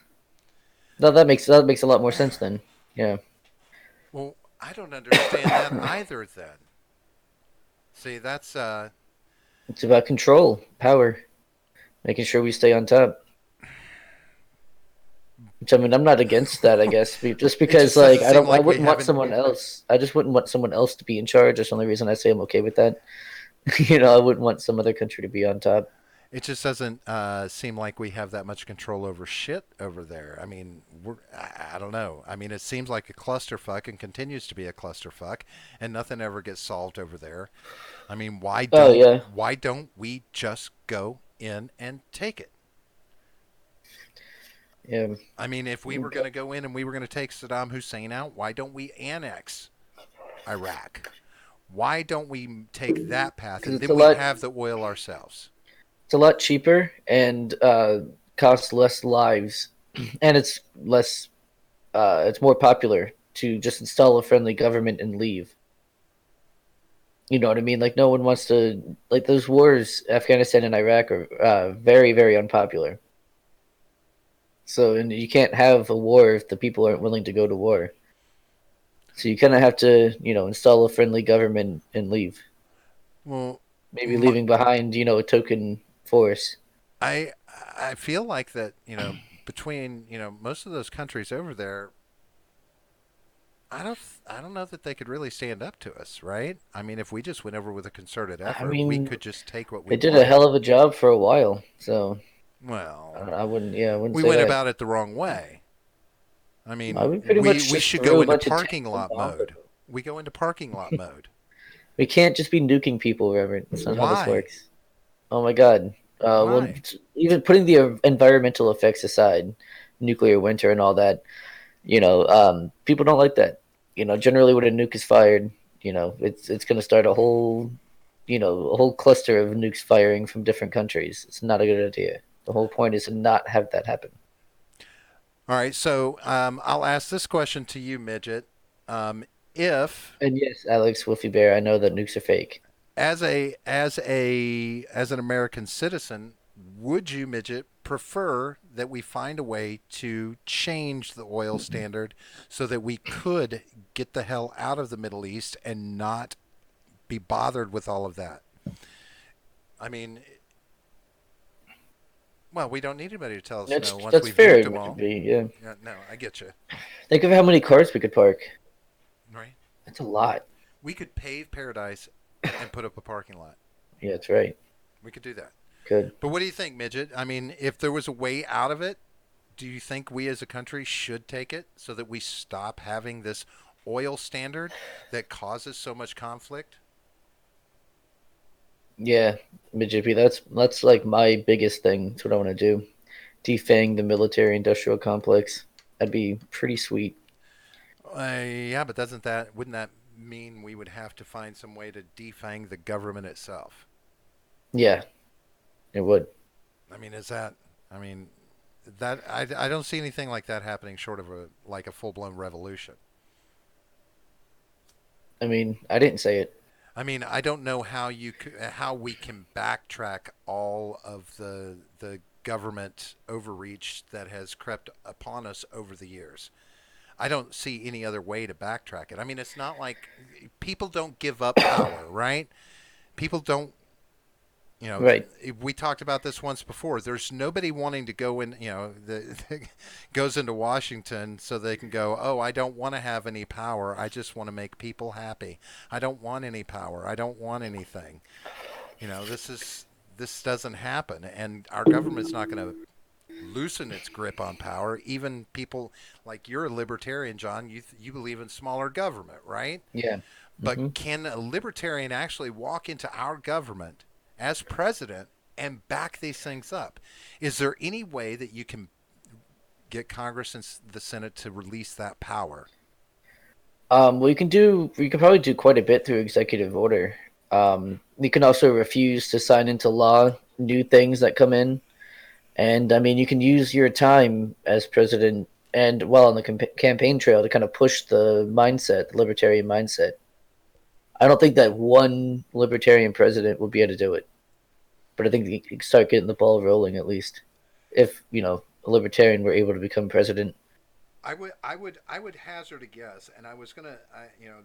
No, that makes a lot more sense then. Yeah, Well, I don't understand that either. Then see, that's it's about control, power, making sure we stay on top. Which I mean, I'm not against that. I guess just it because just like doesn't I seem don't, I like we wouldn't want haven't. someone else. I just wouldn't want someone else to be in charge. That's the only reason I say I'm okay with that. I wouldn't want some other country to be on top. It just doesn't seem like we have that much control over shit over there. I mean, I don't know. I mean, it seems like a clusterfuck and continues to be a clusterfuck, and nothing ever gets solved over there. I mean, Oh yeah, why don't we just go in and take it? yeah. I mean, if we were going to go in and we were going to take Saddam Hussein out, why don't we annex Iraq? Why don't we take that path Because and it's then a we lot. have the oil ourselves? It's a lot cheaper and costs less lives, and it's less. It's more popular to just install a friendly government and leave. You know what I mean? Like no one wants to like those wars, Afghanistan and Iraq are very, very unpopular. So and you can't have a war if the people aren't willing to go to war. So you kind of have to, install a friendly government and leave. Well, Maybe my, leaving behind, a token force. I I feel like that between most of those countries over there, I don't know that they could really stand up to us, right? I mean, if we just went over with a concerted I effort, we mean, could just take what we they did a wanted. hell of a job for a while. So Well, I wouldn't, yeah, I wouldn't we say went that. about it the wrong way. I mean, We pretty much we just should threw go a into bunch of tanks parking and lot bombs at mode. them. We go into parking lot mode. We can't just be nuking people, Reverend. That's not how this Why? works. Oh my God. Well, Why? even putting the environmental effects aside, nuclear winter and all that, people don't like that. Generally when a nuke is fired, it's going to start a whole cluster of nukes firing from different countries. It's not a good idea. The whole point is to not have that happen. All right, so I'll ask this question to you, midget. If And yes, Alex Wolfie Bear, I know that nukes are fake. as an American citizen, would you, midget, prefer that we find a way to change the oil standard so that we could get the hell out of the Middle East and not be bothered with all of that? I mean, well, we don't need anybody to tell us That's no once that's we've fair. nuked It them would all. be, yeah. Yeah, no, I get you. Think of how many cars we could park. Right? That's a lot. We could pave paradise and put up a parking lot. Yeah, that's right. We could do that. Good. But what do you think, midget? I mean, if there was a way out of it, do you think we as a country should take it so that we stop having this oil standard that causes so much conflict? Yeah, Mijipi, that's like my biggest thing. That's what I want to do. Defang the military industrial complex. That'd be pretty sweet. Yeah, but wouldn't that mean we would have to find some way to defang the government itself? Yeah, it would. I mean, I mean, I don't see anything like that happening short of a full blown revolution. I mean, I didn't say it. I mean, I don't know how we can backtrack all of the government overreach that has crept upon us over the years. I don't see any other way to backtrack it. I mean, it's not like people don't give up power, right? People don't You know, Right. we talked about this once before. There's nobody wanting to go in, goes into Washington so they can go, oh, I don't want to have any power. I just want to make people happy. I don't want any power. I don't want anything. This doesn't happen, and our government's not going to loosen its grip on power. Even people like you're a libertarian, John. You believe in smaller government, right? Yeah. But Hmm. can a libertarian actually walk into our government as president and back these things up? Is there any way that you can get Congress and the Senate to release that power? Well, you can probably do quite a bit through executive order. You can also refuse to sign into law new things that come in. And I mean, you can use your time as president and while on the campaign trail to kind of push the mindset, the libertarian mindset. I don't think that one libertarian president would be able to do it, but I think you can start getting the ball rolling at least. If a libertarian were able to become president. I would hazard a guess, and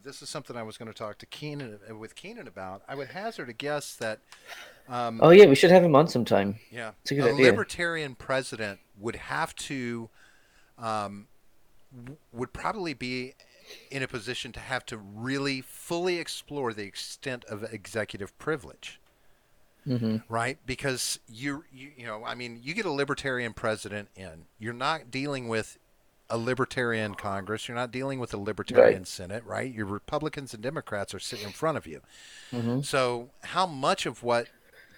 this is something I was going to talk to Keenan about. I would hazard a guess that, Oh yeah, we should have him on sometime. yeah, It's a good a idea. libertarian president would have to, um, would probably be in a position to have to really fully explore the extent of executive privilege, Hmm. right? Because I mean, you get a libertarian president in, you're not dealing with a libertarian Congress, you're not dealing with a Right. libertarian Senate, right? Your Republicans and Democrats are sitting in front of you. Hmm. So, how much of what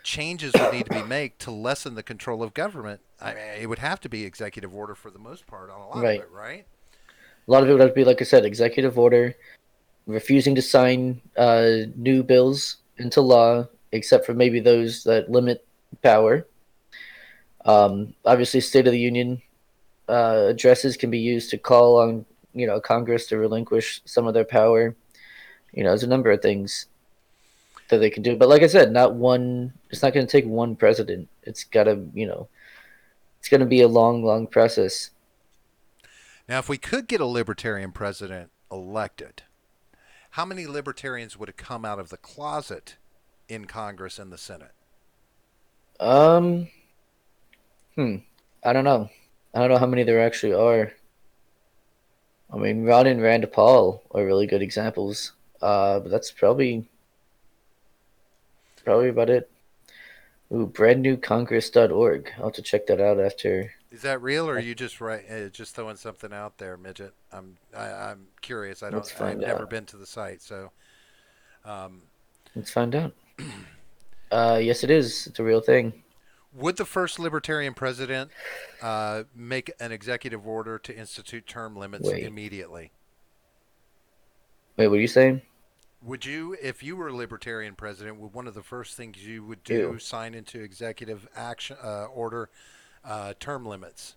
changes would need to be made to lessen the control of government? I mean, it would have to be executive order for the most part on a lot of Right. it, right? A lot of it would have to be, like I said, executive order, refusing to sign new bills into law, except for maybe those that limit power. Obviously, State of the Union addresses can be used to call on Congress to relinquish some of their power. There's a number of things that they can do, but like I said, not one. It's not going to take one president. It's going to be a long, long process. Now, if we could get a libertarian president elected, how many libertarians would have come out of the closet in Congress and the Senate? Um, hmm. I don't know. I don't know how many there actually are. I mean, Ron and Rand Paul are really good examples. But that's probably about it. Ooh, brandnewcongress.org. I'll have to check that out after. Is that real, or are you just throwing something out there, midget? I'm curious. Let's I've find never out. been to the site, so um, Let's find out. Yes, it is. It's a real thing. would the first libertarian president make an executive order to institute term limits Wait, immediately? wait. What are you saying? Would you, if you were a libertarian president, would one of the first things you would do Ew. sign into executive action order term limits?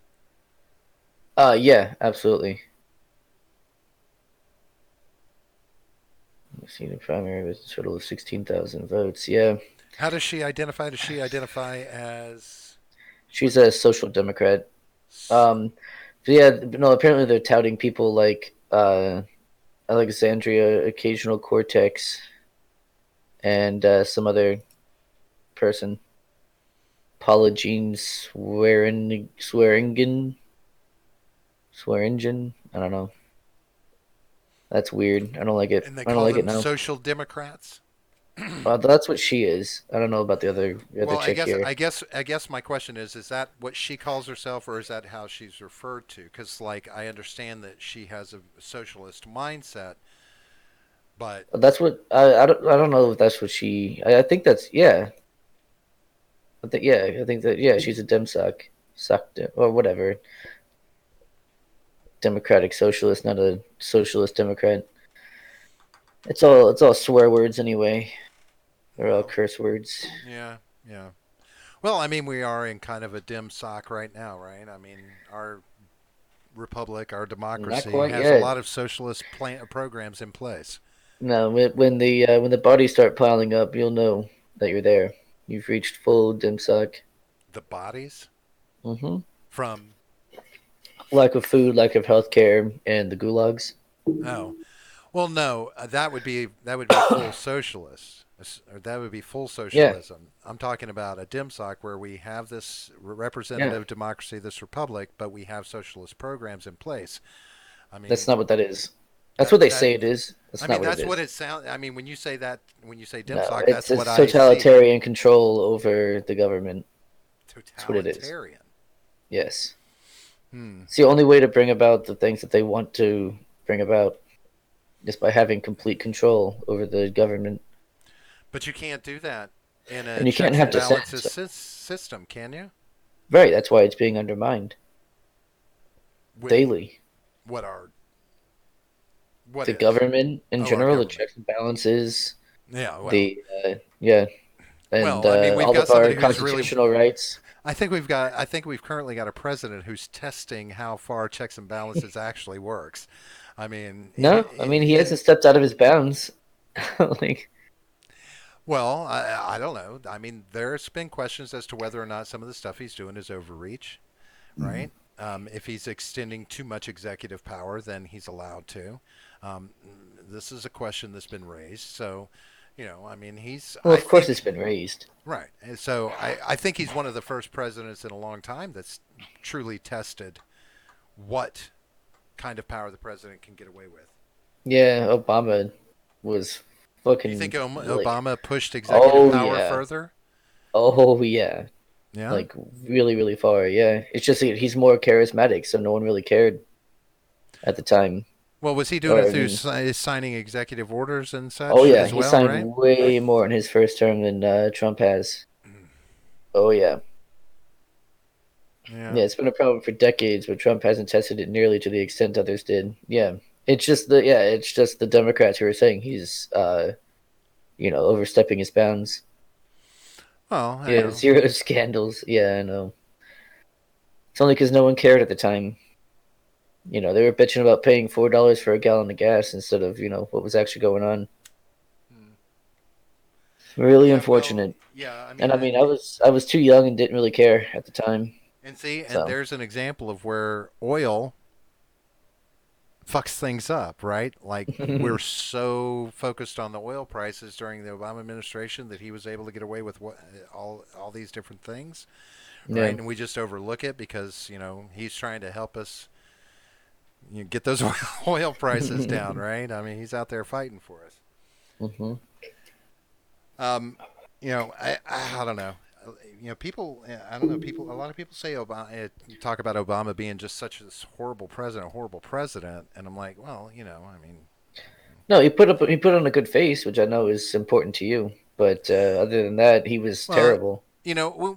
Yeah, absolutely. Let's see, the primary was a total of 16,000 votes. Yeah, How does she identify? Does she identify as she's a social democrat. Um, so yeah, no. Apparently, they're touting people like Alexandria Occasional Cortex and some other person, Paula Jean Swearingen. I don't know. That's weird. I don't like it. and they I don't call like it them now. social democrats? That's what she is. I don't know about the other Well, I chick guess here. I guess I guess my question is that what she calls herself, or is that how she's referred to? Because like I understand that she has a socialist mindset, but That's what I don't know if that's what she. I think that's yeah. I think that yeah. She's a or whatever. Democratic socialist, not a socialist democrat. It's all swear words anyway. They're all well, curse words. yeah, yeah. Well, I mean, we are in kind of a dim sock right now, right? I mean, our republic, our Not democracy quite has a yet. lot of socialist programs in place. No, when the bodies start piling up, you'll know that you're there. You've reached full dim suck. The bodies Hmm. from Lack of food, lack of healthcare, and the gulags. oh well, no, that would be full socialist. Or that would be full Yeah, socialism. I'm talking about a DemSoc where we have this yeah. representative democracy, this republic, but we have socialist programs in place. I That's mean, not what that is. That's that what they that say it is. I That's not mean what it that's what is. it sounds. I mean, when you say that, when you say No, DemSoc, it's that's what it's I see. totalitarian control over the government. That's what it is. Totalitarian. Yes. Hmm. It's the only way to bring about the things that they want to bring about, just by having complete control over the government. But you can't do that in a And you can't checks have and dissent. balances system, can you? Right, that's why it's being undermined When daily. what are what The is? government in Oh, our general, the government. checks and balances, Yeah. Well. yeah, and Well, I mean, we've all got of our somebody who's really. constitutional rights. I think we've currently got a president who's testing how far checks and balances actually works. I mean, No, I mean he and hasn't stepped out of his bounds. Like, well, I don't know. I mean, there's been questions as to whether or not some of the stuff he's doing is overreach, right? If he's extending too much executive power, then he's allowed to. Um, this is a question that's been raised. So, I mean, well, I of course it's think, been raised. right. And so I think he's one of the first presidents in a long time that's truly tested what kind of power the president can get away with. Yeah, Obama was You think fucking like, Obama pushed executive oh power yeah, further? oh yeah, Yeah. like really, really far. Yeah, it's just that he's more charismatic, so no one really cared at the time. Well, was he doing Or it I through mean, signing executive orders and oh such yeah, as he well, signed right? way more in his first term than Trump has. Oh yeah, Yeah. yeah. It's been a problem for decades, but Trump hasn't tested it nearly to the extent others did. Yeah, it's just the Democrats who are saying he's overstepping his bounds. Well, I Yeah, know. zero scandals. Yeah, I know. It's only because no one cared at the time. They were bitching about paying $4 for a gallon of gas instead of what was actually going on. Hmm. Really Yeah. Well. unfortunate. Yeah. I And mean, I mean, I was too young and didn't really care at the time. and see, and So there's an example of where oil fucks things up, right? Like we're so focused on the oil prices during the Obama administration that he was able to get away with all these different things, yeah. right? And we just overlook it because he's trying to help us get those oil prices down, right? I mean, he's out there fighting for us. hmm Um, I don't know. People. I don't know. People. A lot of people say Obama. Talk about Obama being just such a horrible president, and I'm like, well, I mean, No, he put on a good face, which I know is important to you. But other than that, he was well, terrible.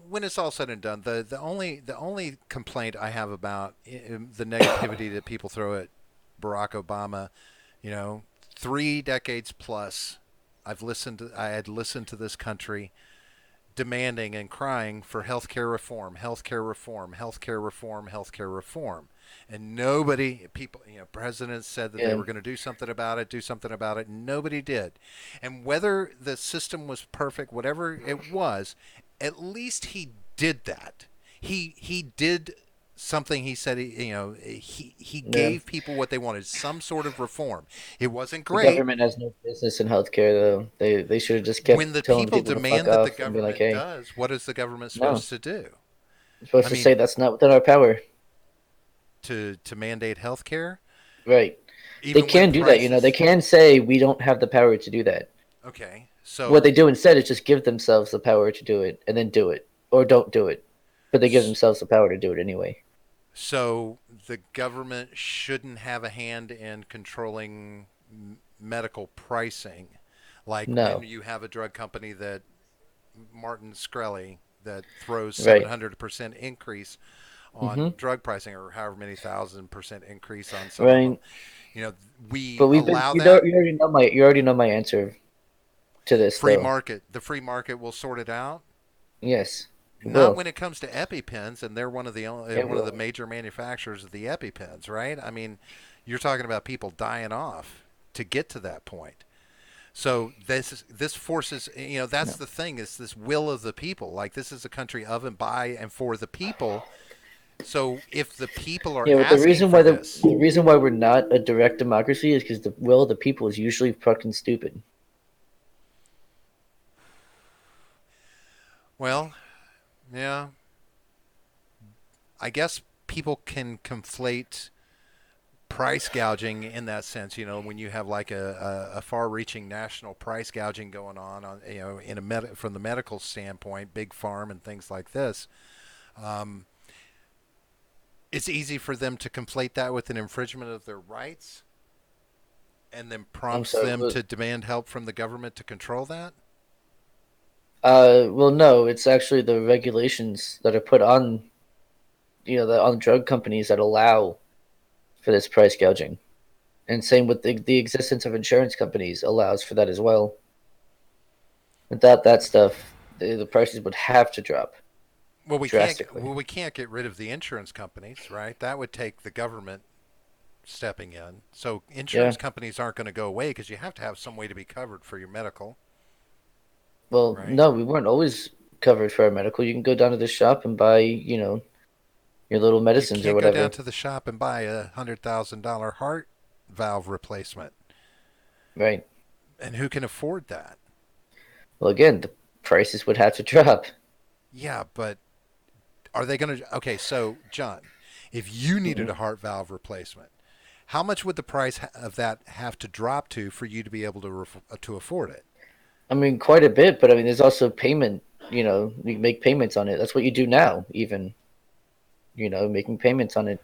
when it's all said and done, the only complaint I have about the negativity that people throw at Barack Obama, you know, 3 decades plus, I had listened to this country demanding and crying for healthcare reform, healthcare reform, healthcare reform, healthcare reform. And nobody, people, presidents said that they Yeah, were going to do something about it. Nobody did. And whether the system was perfect, whatever it was, at least he did that. He did something. He said he yeah. gave people what they wanted, some sort of reform. It wasn't The great. government has no business in healthcare, though. They should have just When kept the telling people people to fuck demand that the off and be like, government "Hey, does, what is the government no." supposed to do? You're supposed I to say mean, that's not within our power. to mandate health care, Right. They even when can do that, They prices. can say we don't have the power to do that. Okay, What they so do instead is just give themselves the power to do it and then do it. Or don't do it. But they give s- themselves the power to do it anyway. so the government shouldn't have a hand in controlling medical pricing, like when No. you have a drug company that Martin Shkreli that throws Right. 700% increase on hmm drug pricing or however many 1,000% increase on some of them. Right. You know, we But we've been allow you know that. you already know my answer to this Free though. market, the free market will sort it out. Yes. It Not will. when it comes to EpiPens, and they're It one of the will. major manufacturers of the EpiPens, right? I mean, you're talking about people dying off to get to that point. So this forces, that's No. the thing, is this will of the people. Like, this is a country of and by and for the people. So if the people are Yeah, but the asking reason for why the this, the reason why we're not a direct democracy is because the will of the people is usually fucking stupid. Well, yeah, I guess people can conflate price gouging in that sense. When you have like a far-reaching national price gouging going on in from the medical standpoint, big farm and things like this. Um, it's easy for them to conflate that with an infringement of their rights, and then I'm prompts sorry. them to demand help from the government to control that. Well, no, it's actually the regulations that are put on, on drug companies that allow for this price gouging. And same with the existence of insurance companies allows for that as well. Without that stuff, the prices would have to drop Well, we can't. drastically. Well, we can't get rid of the insurance companies, right? That would take the government stepping in. So Yeah. insurance companies aren't going to go away because you have to have some way to be covered for your medical, Well, right? no, we weren't always covered for our medical. You can go down to the shop and buy, your little You medicines or can't go down whatever. to the shop and buy $100,000 heart valve replacement. Right. And who can afford that? Well, again, the prices would have to drop. Yeah, but are they going to? Okay, so John, if you needed a Mhm. heart valve replacement, how much would the price of that have to drop to for you to be able to afford it? I mean, quite a bit, but I mean, there's also payment. You make payments on it. That's what you do now, even. Making payments on it.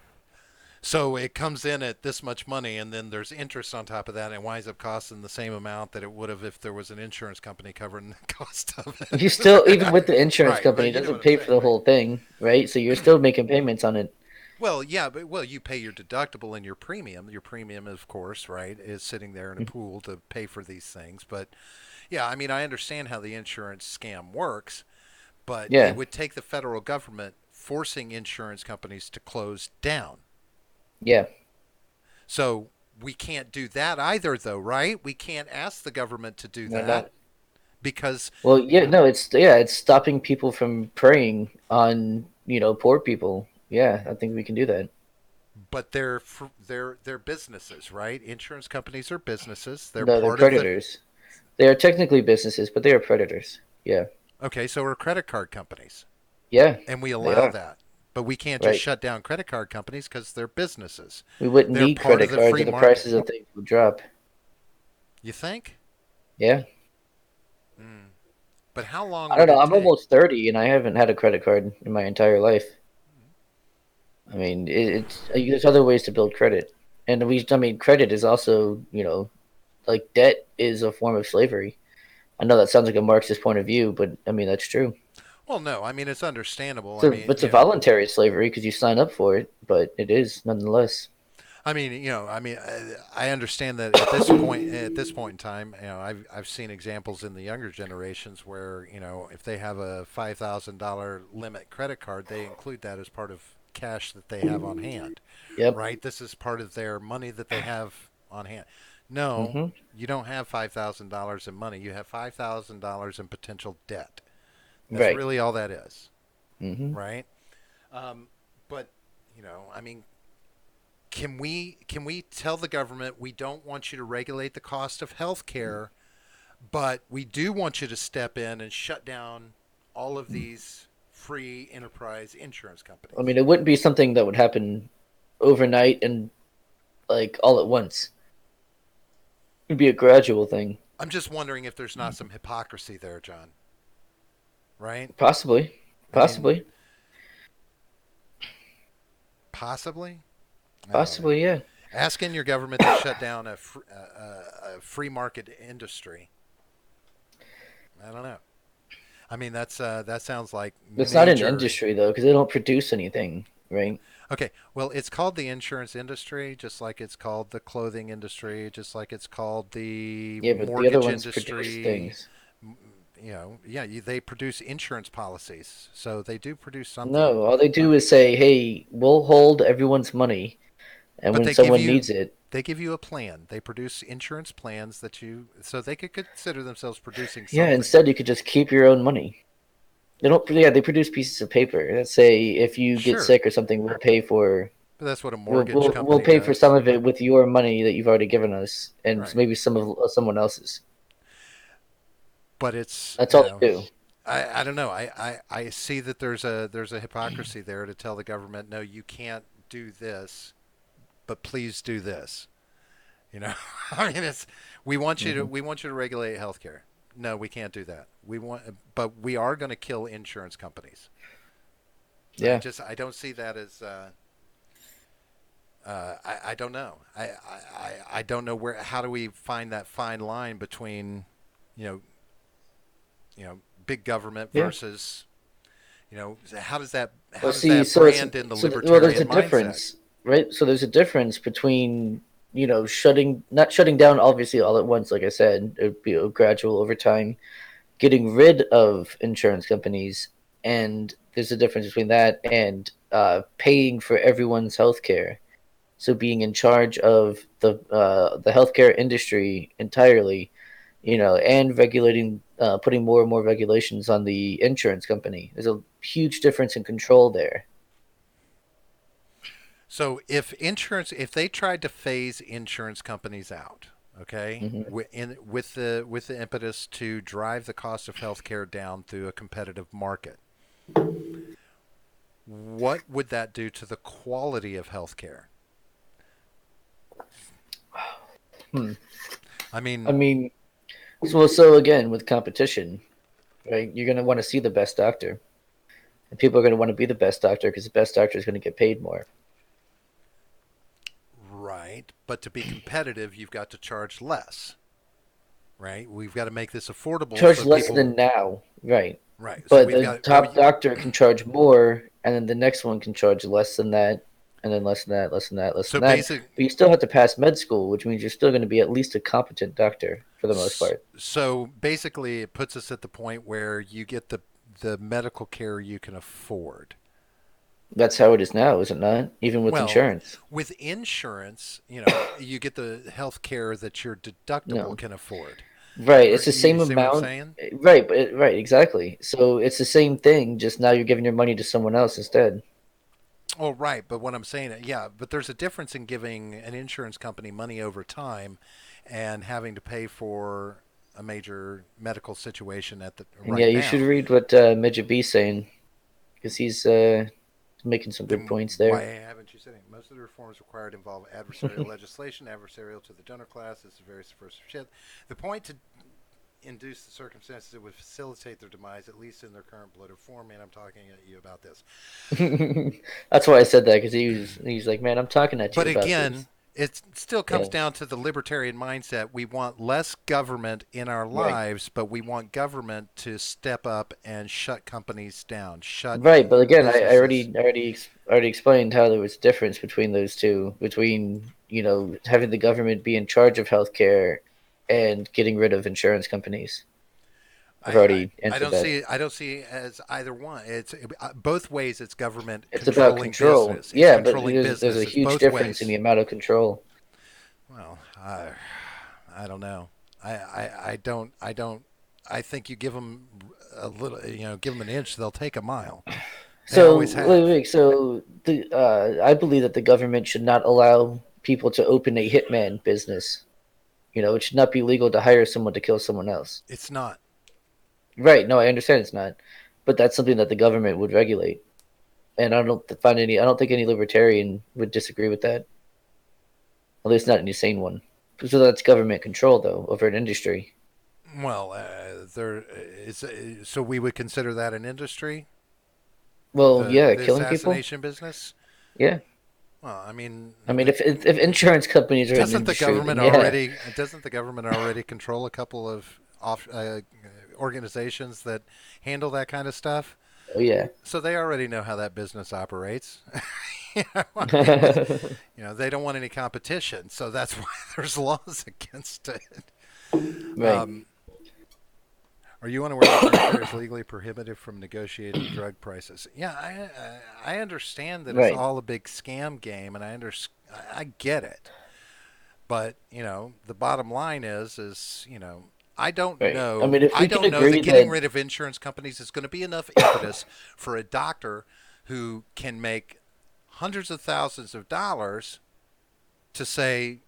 So it comes in at this much money, and then there's interest on top of that, and it winds up costing the same amount that it would have if there was an insurance company covering the cost of You it. still, even with the insurance Right, company, right. it You know what doesn't I'm pay for saying, the right? whole thing, right? So you're still making payments on it. Well, yeah, but you pay your deductible and your premium. Your premium, of course, right, is sitting there in a pool to pay for these things. But yeah, I mean, I understand how the insurance scam works, but it Yeah, would take the federal government forcing insurance companies to close down. yeah. So we can't do that either, though, right? We can't ask the government to do Why that not? because, Well, yeah, no, it's stopping people from preying on, poor people. Yeah, I think we can do that. but they're businesses, right? Insurance companies are businesses. They're No, they're part of the. predators. They are technically businesses, but they are predators. Yeah. Okay, so we're credit card companies, Yeah, and we they allow are. that. But we can't just Right. shut down credit card companies because they're businesses. We wouldn't They're need part of credit the cards free or the market. prices of things would drop. You think? Yeah. Mm. But how long I don't would know. it I'm take? almost 30 and I haven't had a credit card in my entire life. I mean, there's other ways to build credit. And I mean, credit is also, like debt is a form of slavery. I know that sounds like a Marxist point of view, but I mean, that's true. Well, no. I mean, it's understandable. It's I a, mean, it's a voluntary slavery because you sign up for it, but it is nonetheless. I understand that at this point in time, I've seen examples in the younger generations where if they have a $5,000 limit credit card, they include that as part of cash that they have on hand, Yep. right? This is part of their money that they have on hand. No, Hmm. you don't have $5,000 in money. You have $5,000 in potential debt. That's Right. really all that is, Hmm. right? Um, but I mean, can we tell the government we don't want you to regulate the cost of health care, but we do want you to step in and shut down all of these free enterprise insurance I companies? mean, it wouldn't be something that would happen overnight and like all at once. It'd be a gradual thing. I'm just wondering if there's not some hypocrisy there, John, right? Possibly. I mean, Possibly. possibly. I don't know. Possibly, yeah. Asking your government to shut down a free market industry. I don't know. I mean, that sounds like It's not an major. industry though, because they don't produce anything, right? Okay, well, it's called the insurance industry, just like it's called the clothing industry, just like it's called the Yeah, but the other mortgage ones produce industry. things. Yeah, they produce insurance policies, so they do produce something. No, all they do is say, "Hey, we'll hold everyone's money, and But when they give someone you needs it, they give you a plan. They produce insurance plans so they could consider themselves producing yeah, something. instead you could just keep your own money." They don't. Yeah, they produce pieces of paper that say, "If you get Sure, sick or something, we'll pay for." but that's what a We'll, mortgage we'll, we'll company pay for some does, of it with your money that you've already given us, and right? maybe some of someone else's. But it's That's all they do. I don't know. I see that there's a hypocrisy there to tell the government, no, you can't do this, but please do this. You know, I mean, it's Hmm. we want you to regulate healthcare. No, we can't do that. But we are going to kill insurance companies. Yeah, I don't see that as I don't know. I don't know where. How do we find that fine line between, you know, big government yeah. versus, how Well, does see, that so it's brand in the well, there's a libertarian mindset? difference, right? So there's a difference between not shutting down obviously all at once. Like I said, it would be a gradual over time, getting rid of insurance companies, and there's a difference between that and paying for everyone's health care. So being in charge of the healthcare industry entirely, and regulating, putting more and more regulations on the insurance company. There's a huge difference in control there. So if they tried to phase insurance companies out, okay, Hmm. with the impetus to drive the cost of healthcare down through a competitive market, what would that do to the quality of healthcare? Hmm. I I mean, mean, so again, with competition, right? You're going to want to see the best doctor, and people are going to want to be the best doctor because the best doctor is going to get paid more. right, but to be competitive, you've got to charge less, right? We've got to make this affordable Charge so less people, than now, right? right? So But we've the got, top doctor can charge more, and then the next one can charge less than that, and then less than that, less than that, less so than that. basic, But you still have to pass med school, which means you're still going to be at least a competent doctor for the most part. so basically, it puts us at the point where you get the medical care you can afford. That's how it is now, is it not? Even with Well, insurance. with insurance, you get the health care that your deductible No. can afford. Right, Or it's the you same see what I'm amount. saying? Right, right, exactly. So it's the same thing, just now you're giving your money to someone else instead. Oh, right. But what I'm saying, yeah, but there's a difference in giving an insurance company money over time and having to pay for a major medical situation at the And yeah, right you should now. read what Midget B's saying, because he's making some good Then points why there. haven't you said it? Most of the reforms required involve adversarial legislation, adversarial to the donor class. This is very subversive shit. The point to induce the circumstances that would facilitate their demise, at least in their current bloated form. Man, I'm talking at you about this. That's why I said that, because he's like, man, I'm talking at you But about again, this. it still comes Yeah, down to the libertarian mindset. We want less government in our right. lives, but we want government to step up and shut companies down, shut Right, but again, businesses. already explained how there was a difference between those two, between having the government be in charge of healthcare and getting rid of insurance companies. I've already answered that. I don't see it as either one. It's both ways. It's government It's about controlling control. business. It's Yeah, but controlling there's a business. It's huge both difference in ways. the amount of control. Well, I don't know. I don't. I think you give them a little, give them an inch, they'll take a mile. They So always have. wait. So I believe that the government should not allow people to open a hitman business. It should not be legal to hire someone to kill someone else. It's not. Right? No, I understand it's not, but that's something that the government would regulate, and I don't think any libertarian would disagree with that. At least not any sane one. So that's government control, though, over an industry. Well, so we would consider that an industry, Well, yeah, the killing people. assassination business. Yeah, Well, I mean, I mean, if insurance companies are an industry, then yeah. doesn't the government already control a couple of organizations that handle that kind of stuff? Oh yeah. So they already know how that business operates. I mean, they don't want any competition, so that's why there's laws against it. Right. Um, Are you unaware that Medicare is legally prohibited from negotiating drug prices? Yeah, I understand that it's Right. all a big scam game, and I get it. But the bottom line is Right. I mean, if I we can don't know that agree getting that rid of insurance companies is going to be enough impetus for a doctor who can make hundreds of thousands of dollars to say,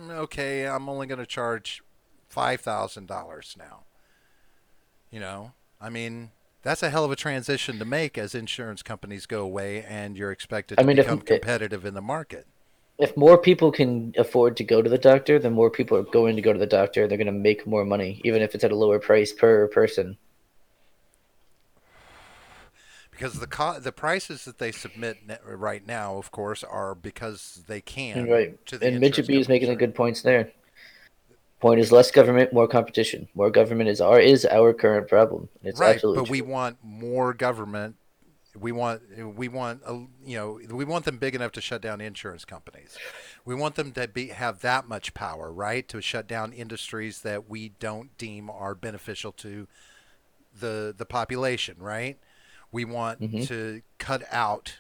okay, I'm only going to charge $5,000 now. I mean, That's a hell of a transition to make as insurance companies go away and you're expected I to mean, become competitive in the market. if more people can afford to go to the doctor, then more people are going to go to the doctor. They're going to make more money, even if it's at a lower price per person. Because the prices that they submit right now, of course, are because they can Right. to the And insurance Mitsubishi is companies, making the right? good points there. Point is less government, more competition. More government is our current problem. And it's Right, absolutely but we true. want more government. We want them big enough to shut down insurance companies. We want them to have that much power, right, to shut down industries that we don't deem are beneficial to the population, right? We want Hmm. to cut out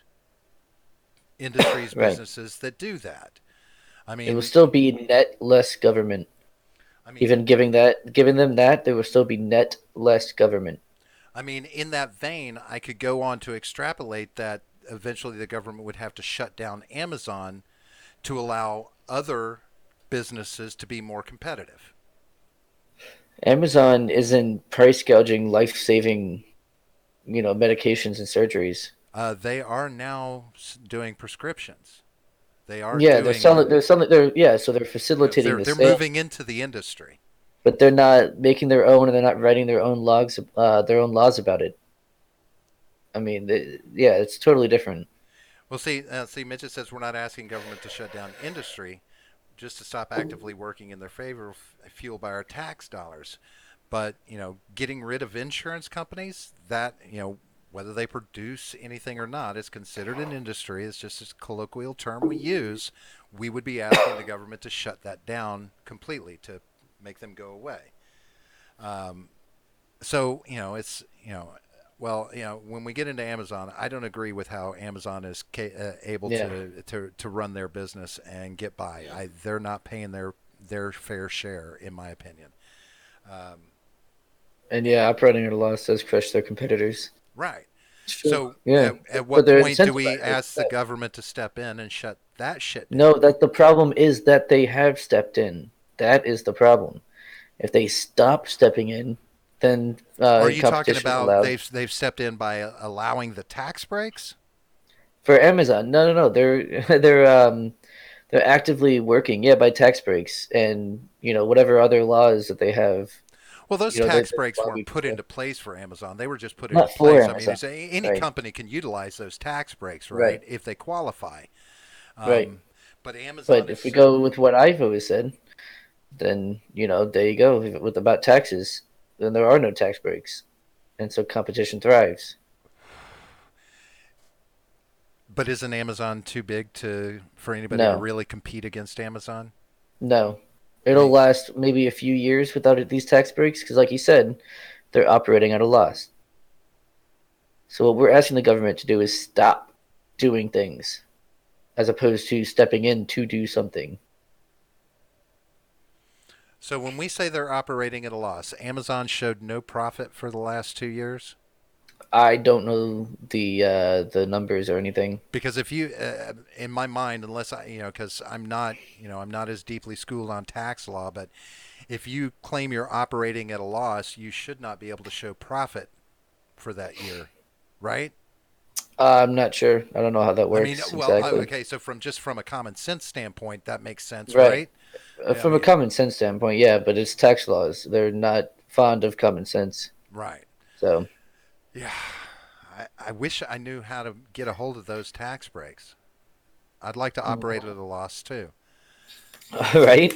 industries, Right. businesses that do that. I It will mean, still be net less government. I mean, Even giving them that, there will still be net less government. in that vein, I could go on to extrapolate that eventually the government would have to shut down Amazon to allow other businesses to be more competitive. Amazon isn't price gouging life-saving, medications and surgeries. They are now doing prescriptions. They are Yeah, they're doing, selling. They're selling. They're yeah. So they're facilitating the they're sale, moving into the industry. but they're not making their own, and they're not writing their own laws about it. I mean, yeah, it's totally different. Well, see, Mitch says we're not asking government to shut down industry, just to stop actively working in their favor, fueled by our tax dollars. But getting rid of insurance companies, that whether they produce anything or not, is considered an industry. It's just a colloquial term we use. We would be asking the government to shut that down completely to make them go away. Um, so it's well, when we get into Amazon, I don't agree with how Amazon is able Yeah, to run their business and get by. They're not paying their fair share, in my opinion. Um, and yeah, operating at a loss does crush their competitors. right. It's true. So Yeah, at but what they're point do we incentivized. Like you ask the said. government to step in and shut that shit No, down? that the problem is that they have stepped in. That is the problem. If they stop stepping in, then Are you talking competition is about allowed. they've stepped in by allowing the tax breaks? For Amazon, no, no, no. They're they're actively working, yeah, by tax breaks and whatever other laws that they have. Well, those They're tax breaks weren't lobbying put for. into place for Amazon. They were just put into Not for place. Amazon. Any Right, company can utilize those tax breaks, right, right, if they qualify. right. Um, but Amazon But is if we so go with what I've always said, then there you go. With about taxes, then there are no tax breaks, and so competition thrives. But isn't Amazon too big for anybody to No, really compete against Amazon? no. I It'll mean, last maybe a few years without these tax breaks because, like you said, they're operating at a loss. So what we're asking the government to do is stop doing things as opposed to stepping in to do something. so when we say they're operating at a loss, Amazon showed no profit for the last 2 years. I don't know the numbers or anything. Because if you, in my mind, unless because I'm not as deeply schooled on tax law, but if you claim you're operating at a loss, you should not be able to show profit for that year, right? I'm not sure. I don't know how that works exactly. Okay, so from a common sense standpoint, that makes sense, Right. right? I From a mean, common sense standpoint, yeah, but it's tax laws. They're not fond of common sense. right. So, Yeah. I wish I knew how to get a hold of those tax breaks. I'd like to operate at a loss too. right?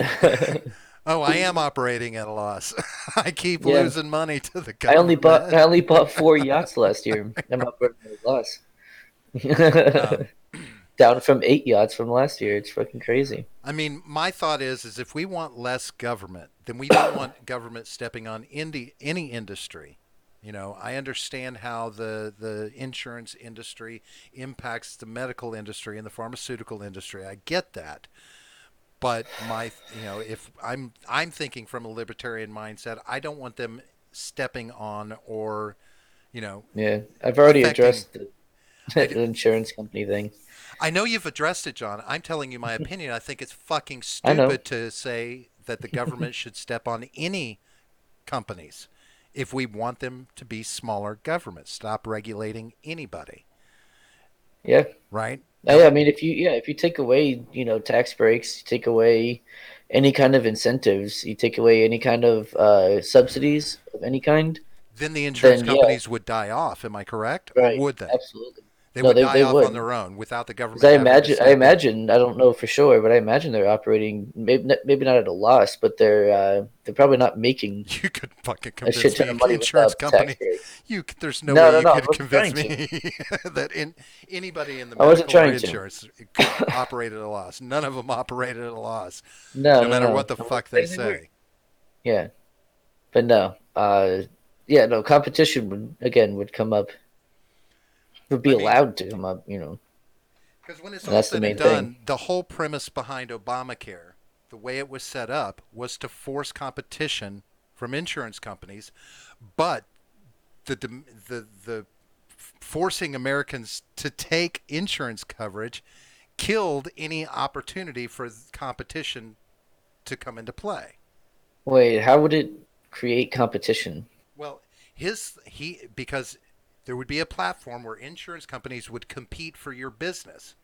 Oh, I am operating at a loss. I keep Yeah. losing money to the I only bought government. I only bought 4 yachts last year. I'm operating at a loss. Um, Down from 8 yachts from last year. It's fucking crazy. my thought is if we want less government, then we don't want government stepping on any industry. I understand how the insurance industry impacts the medical industry and the pharmaceutical industry. I get that. But if I'm thinking from a libertarian mindset, I don't want them stepping on or, you know, Yeah. I've already affecting. addressed the, I, the insurance company thing. I know you've addressed it, John. I'm telling you my opinion. I think it's fucking I know. stupid to say that the government should step on any companies. if we want them to be smaller governments. Stop regulating anybody, Yeah. right? I Don't. mean, if you take away, tax breaks, you take away any kind of incentives, you take away any kind of subsidies of any kind, Then the insurance then yeah, companies would die off. Am I correct? Or right, would they? absolutely. They No, would they die they off on would. their own without the Because government having to I step in. imagine, I don't know for sure, but I imagine they're operating maybe not at a loss, but they're probably not making You could fucking a shit convince ton me, of money insurance without tax company. breaks. There's no No, way no, you no, I could wasn't convince trying to. me that anybody in the I wasn't medical or trying to. insurance could operate at a loss. None of them operate at a loss, No, no no, matter no. what the I wasn't fuck they saying they were. say. Yeah, but no. Yeah, no. Competition would come up. Would be I mean, allowed to come up. because when it's And all that's the said and main thing. done, the whole premise behind Obamacare, the way it was set up, was to force competition from insurance companies, but the forcing Americans to take insurance coverage killed any opportunity for competition to come into play. Wait, how would it create competition? Well, his he because there would be a platform where insurance companies would compete for your business.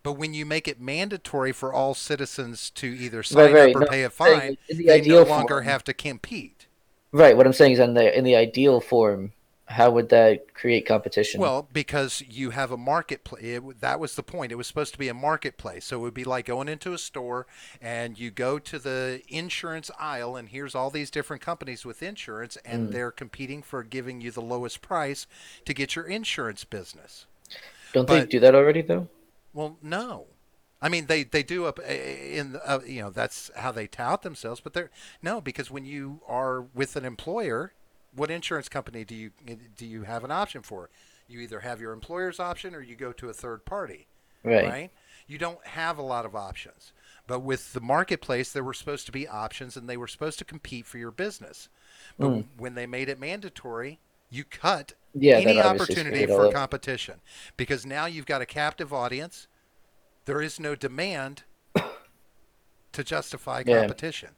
But when you make it mandatory for all citizens to either Right, sign up right. or No, pay a I'm saying fine, like, in the they no ideal longer form. have to compete. Right. What I'm saying is, in the ideal form, how would that create competition? Well, because you have a marketplace. That was the point. It was supposed to be a marketplace. So it would be like going into a store and you go to the insurance aisle, and here's all these different companies with insurance, and Mm. they're competing for giving you the lowest price to get your insurance business. Don't they But, do that already though? well, no. I mean, they do up in that's how they tout themselves, but they're no, because when you are with an employer, what insurance company do you have an option for? You either have your employer's option or you go to a third party, Right. right? You don't have a lot of options. But with the marketplace, there were supposed to be options and they were supposed to compete for your business. But Mm. when they made it mandatory, you cut Yeah, that any obviously opportunity screwed it all for up. competition because now you've got a captive audience. There is no demand to justify Yeah. competition.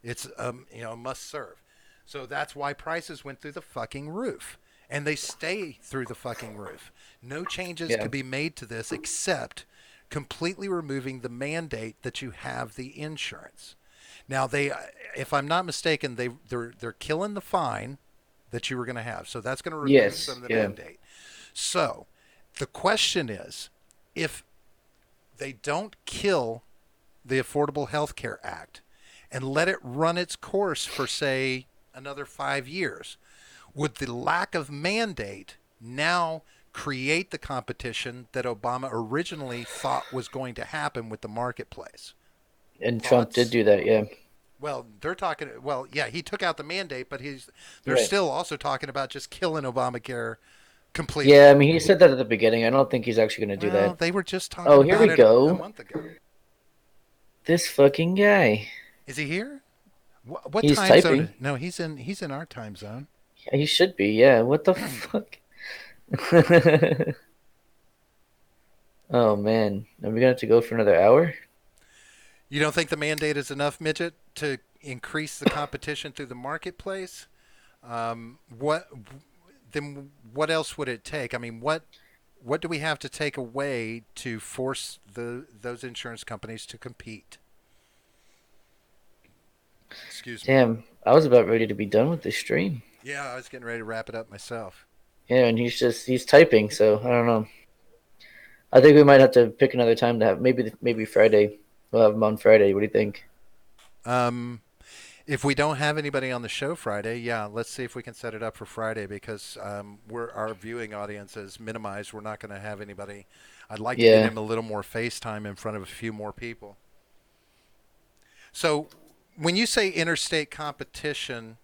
It's a must serve. So that's why prices went through the fucking roof. And they stay through the fucking roof. No changes Yeah. could be made to this except completely removing the mandate that you have the insurance. Now if I'm not mistaken, they're killing the fine that you were going to have. So that's going to remove some Yes. of the Yeah. mandate. So the question is, if they don't kill the Affordable Health Care Act and let it run its course for, say, another 5 years, would the lack of mandate now create the competition that Obama originally thought was going to happen with the marketplace? And Trump did Thoughts? do that. Yeah. Well, they're talking. Well, yeah, he took out the mandate, but they're Right. still also talking about just killing Obamacare Yeah. completely. I mean, he said that at the beginning. I don't think he's actually going to do Well, that. they were just talking Oh, here about we it a go. month ago. This fucking guy. Is he here? What He's time zone? typing. No, he's in our time zone. He should be. Yeah. What the Hmm. fuck? Oh man, are we gonna have to go for another hour? You don't think the mandate is enough, midget, to increase the competition through the marketplace? What then? What else would it take? I mean, what do we have to take away to force those insurance companies to compete? Excuse me. Damn, I was about ready to be done with this stream. Yeah, I was getting ready to wrap it up myself. Yeah, and he's typing, so I don't know. I think we might have to pick another time to have maybe Friday. We'll have him on Friday. What do you think? Um, if we don't have anybody on the show Friday, yeah, let's see if we can set it up for Friday because our viewing audience is minimized. We're not going to have anybody. I'd like to get Yeah. him a little more FaceTime in front of a few more people. So, when you say interstate competition,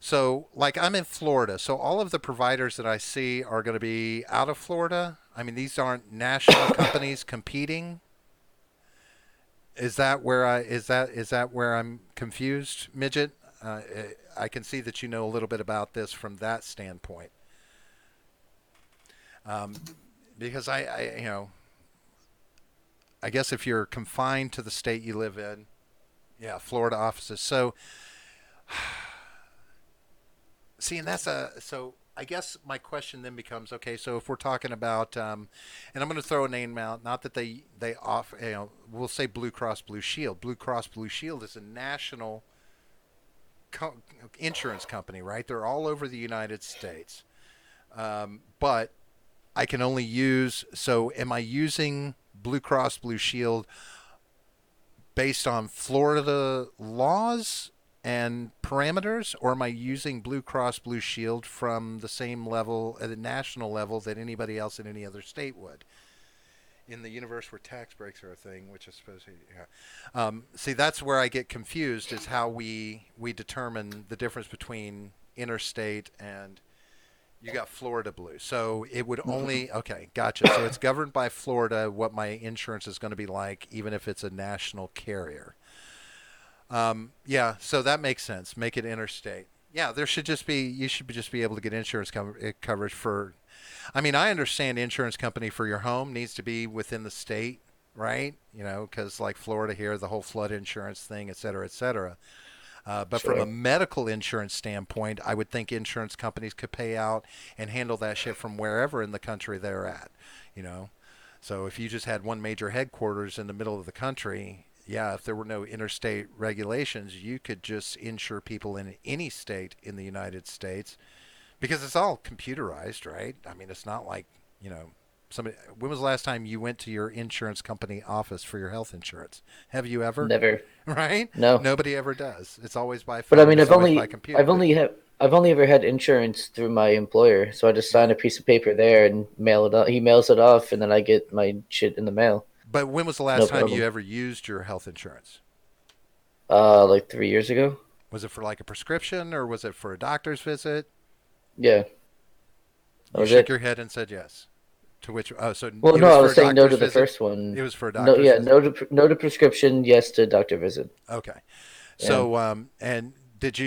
so like I'm in Florida, so all of the providers that I see are going to be out of Florida. I mean, these aren't national companies competing. Is that where I'm confused, midget? I can see that you know a little bit about this from that standpoint, um, because I guess if you're confined to the state you live in, yeah, Florida offices. So See, and that's a so. I guess my question then becomes, okay, so if we're talking about, and I'm going to throw a name out, not that they off, we'll say Blue Cross Blue Shield. Blue Cross Blue Shield is a national co- insurance company, right? They're all over the United States, but I can only use. So, am I using Blue Cross Blue Shield based on Florida laws and parameters, or am I using Blue Cross Blue Shield from the same level at a national level that anybody else in any other state would? In the universe where tax breaks are a thing, which I suppose, yeah. See, that's where I get confused. Is how we determine the difference between interstate and you got Florida Blue. So it would only okay, gotcha. So it's governed by Florida what my insurance is going to be like, even if it's a national carrier. Yeah, so that makes sense. Make it interstate. Yeah, there should just be you should just be able to get insurance coverage for. I mean, I understand insurance company for your home needs to be within the state, right? Because like Florida here, the whole flood insurance thing, et cetera, et cetera. But from a Sure. medical insurance standpoint, I would think insurance companies could pay out and handle that shit from wherever in the country they're at. You know, so if you just had one major headquarters in the middle of the country, yeah, if there were no interstate regulations, you could just insure people in any state in the United States because it's all computerized, right? I mean, it's not like, you know, somebody. When was the last time you went to your insurance company office for your health insurance? Have you ever? Never. Right? No. Nobody ever does. It's always by But I phone. mean, It's always by computer. I've only ever had insurance through my employer, so I just sign Right. a piece of paper there and mail it. He mails it off, and then I get my shit in the mail. But when was the It's no last time you problem. ever used your health insurance? Like 3 years ago. Was it for like a prescription or was it for a doctor's visit? Yeah, that You was shook it. your head and said yes. To which, oh, so Well, it no, was I for was a saying no doctor's to the visit? first one. It was for a No, doctor's yeah, visit? no to prescription, yes to doctor visit. Okay. Yeah, So, and did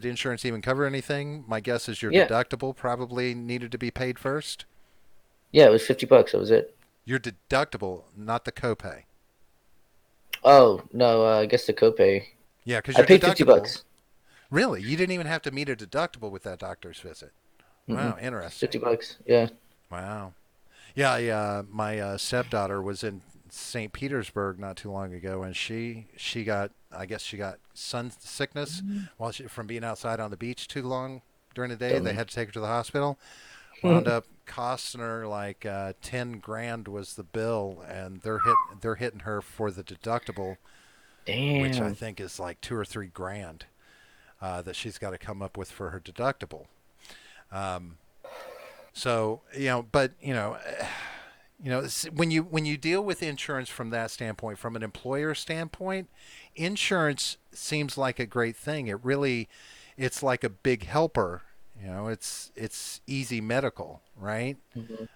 insurance even cover anything? My guess is your yeah, deductible probably needed to be paid first. yeah. It was $50. That was it. Your deductible, not the copay. Oh no, I guess the copay. Yeah, because I your paid fifty deductible, bucks. really, you didn't even have to meet a deductible with that doctor's visit. Mm-mm. Wow, interesting. $50. Yeah. Wow. Yeah, my stepdaughter was in St. Petersburg not too long ago, and she got I guess she got sun sickness while from being outside on the beach too long during the day. They Dummy. had to take her to the hospital. Wound up costing her like 10 grand was the bill, and they're hitting her for the deductible, which I Damn. think is like 2 or 3 grand that she's got to come up with for her deductible. Um, so but when you deal with insurance from that standpoint, from an employer standpoint, insurance seems like a great thing. It's like a big helper. It's easy medical, right? Mhm.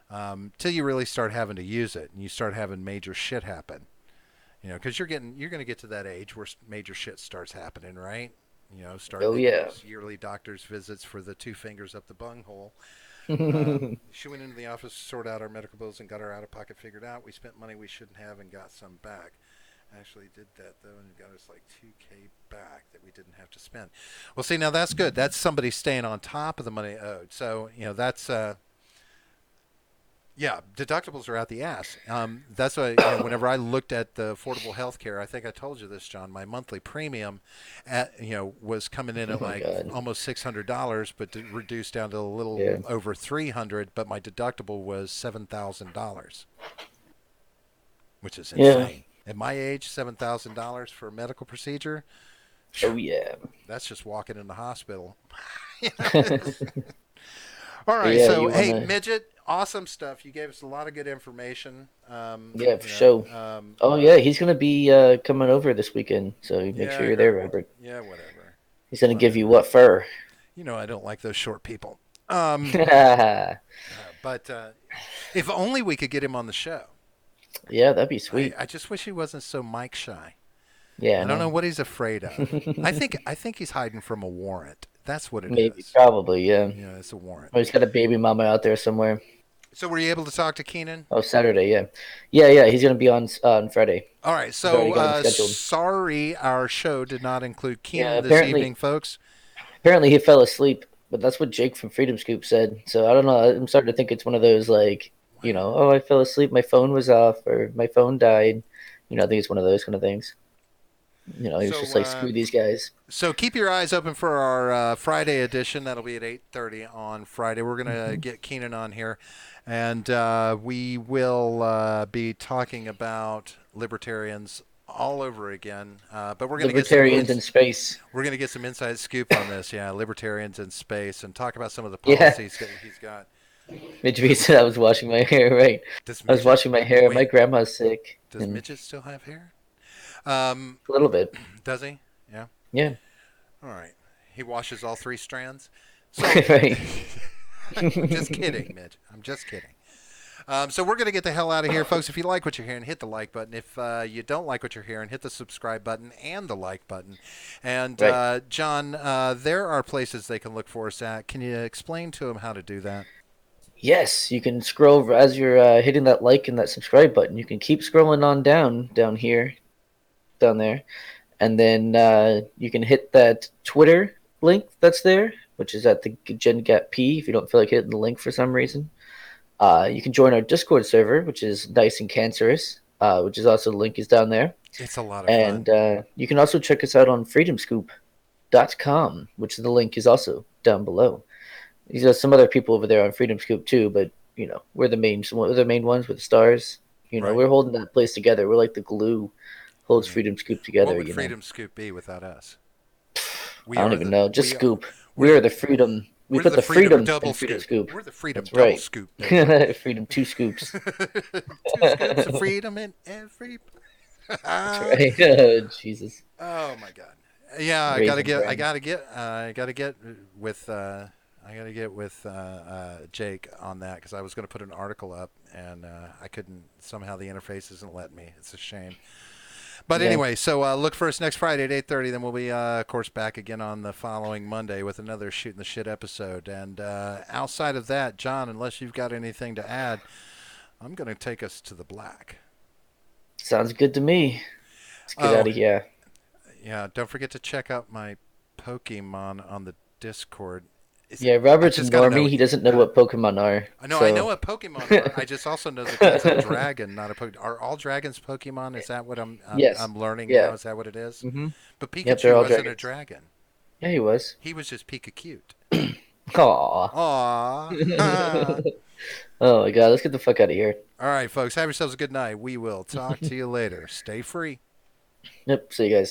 Till you really start having to use it and you start having major shit happen. Because you're going to get to that age where major shit starts happening, right? Start Oh needing yeah. those yearly doctor's visits for the two fingers up the bunghole. Oh She went into the office, sorted out our medical bills, and got our out of pocket figured out. We spent money we shouldn't have and got some back. Actually, did that though, and got us like 2K back that we didn't have to spend. Well, see, now that's good. That's somebody staying on top of the money owed. So that's yeah, deductibles are out the ass. That's why whenever I looked at the affordable health care, I think I told you this, John. My monthly premium, was coming in at my like god. almost $600, but reduced down to a little Yeah. over 300. But my deductible was $7,000, which is Yeah. insane. At my age, $7,000 for a medical procedure, Oh yeah. that's just walking in the hospital. But All right, yeah, so you hey, wanna midget, awesome stuff. You gave us a lot of good information. yeah, for sure. Oh yeah, he's gonna be coming over this weekend, so make Yeah, sure I you're there, heard. Robert. Yeah, whatever, He's gonna give you whatever. what fur? I don't like those short people. Um, Yeah, but if only we could get him on the show. that'd be I, sweet. I just wish he wasn't so mic shy. Yeah, I don't know no. what he's afraid of. I think he's hiding from a warrant. That's what it Maybe, is. probably, yeah. It's a warrant. Oh, he's got a baby mama out there somewhere. So were you able to talk to Keenan? Oh, Saturday, yeah. Yeah, yeah, he's gonna be on Friday. All right. He's already So got him scheduled. sorry, our show did not include Yeah, Keenan this apparently evening, folks. Apparently, he fell asleep, but that's what Jake from Freedom Scoop said. So I don't know. I'm starting to think it's one of those like, oh, I fell asleep, my phone was off, or my phone died. I think it's one of those kind of things. He was just So like, screw these guys. So keep your eyes open for our Friday edition. That'll be at 8:30 on Friday. We're gonna Hmm. get Keenan on here, and we will be talking about libertarians all over again. But we're gonna get some Libertarians in space. we're gonna get some inside scoop on this. Yeah, libertarians in space, and talk about some of the Yeah. policies that he's got. Midge said I was washing my hair, right? Does I was midget? washing my hair. My Wait, grandma's sick, does and midget still have hair? Um, a little bit. does he? Yeah. Yeah. All right. He washes all three strands. So Right. I'm just kidding, Mitch. I'm just kidding. So we're going to get the hell out of here, folks. If you like what you're hearing, hit the like button. If you don't like what you're hearing, hit the subscribe button and the like button. And Right. John, there are places they can look for us at. Can you explain to them how to do that? Yes, you can scroll as you're hitting that like and that subscribe button. You can keep scrolling on down here, down there, and then you can hit that Twitter link that's there, which is at the Gen Gap P. If you don't feel like hitting the link for some reason, you can join our Discord server, which is Nice and Cancerous, which is also the link is down there. It's a lot of fun. And you can also check us out on freedomscoop.com, which the link is also down below. There's some other people over there on Freedom Scoop too, but we're the main ones with the stars. Right. We're holding that place together. We're like the glue holds Yeah. Freedom Scoop What together. would Freedom Scoop be without us? I We don't are even know. Just we are, Scoop. we're We are the the freedom. We we're put the the Freedom freedom Double in Freedom Scoop. Scoop. We're the Freedom That's Double right. Scoop, baby. Freedom two scoops. 2 scoops of freedom in every. That's right. Oh, Jesus. Oh my God. Yeah, I gotta Raisin get. I brand. gotta get. I gotta get with. I gotta get with Jake on that because I was gonna put an article up and I couldn't. Somehow the interface isn't letting me. It's a shame. But Yeah. anyway, so look for us next Friday at 8:30. Then we'll be, of course, back again on the following Monday with another Shooting the Shit episode. And outside of that, John, unless you've got anything to add, I'm gonna take us to the black. Sounds good to me. Let's get Oh, out of here. yeah, don't forget to check out my Pokemon on the Discord. Is it, Yeah, I Robert's a just got to normie. know. He doesn't know what Pokemon are. I know. I know So, what Pokemon are. I just also know that that's a dragon, not a Pokemon. Are all dragons Pokemon? Is that what yes. I'm learning now? Yeah. Is that what it is? Mm-hmm. But Yep, they're Pikachu all wasn't a dragons. dragon. Yeah, he was. He was just Pika cute. Aw. Aww. Oh my god, let's get the fuck out of here. All right, folks. Have yourselves a good night. We will talk to you later. Stay free. Yep, see you guys.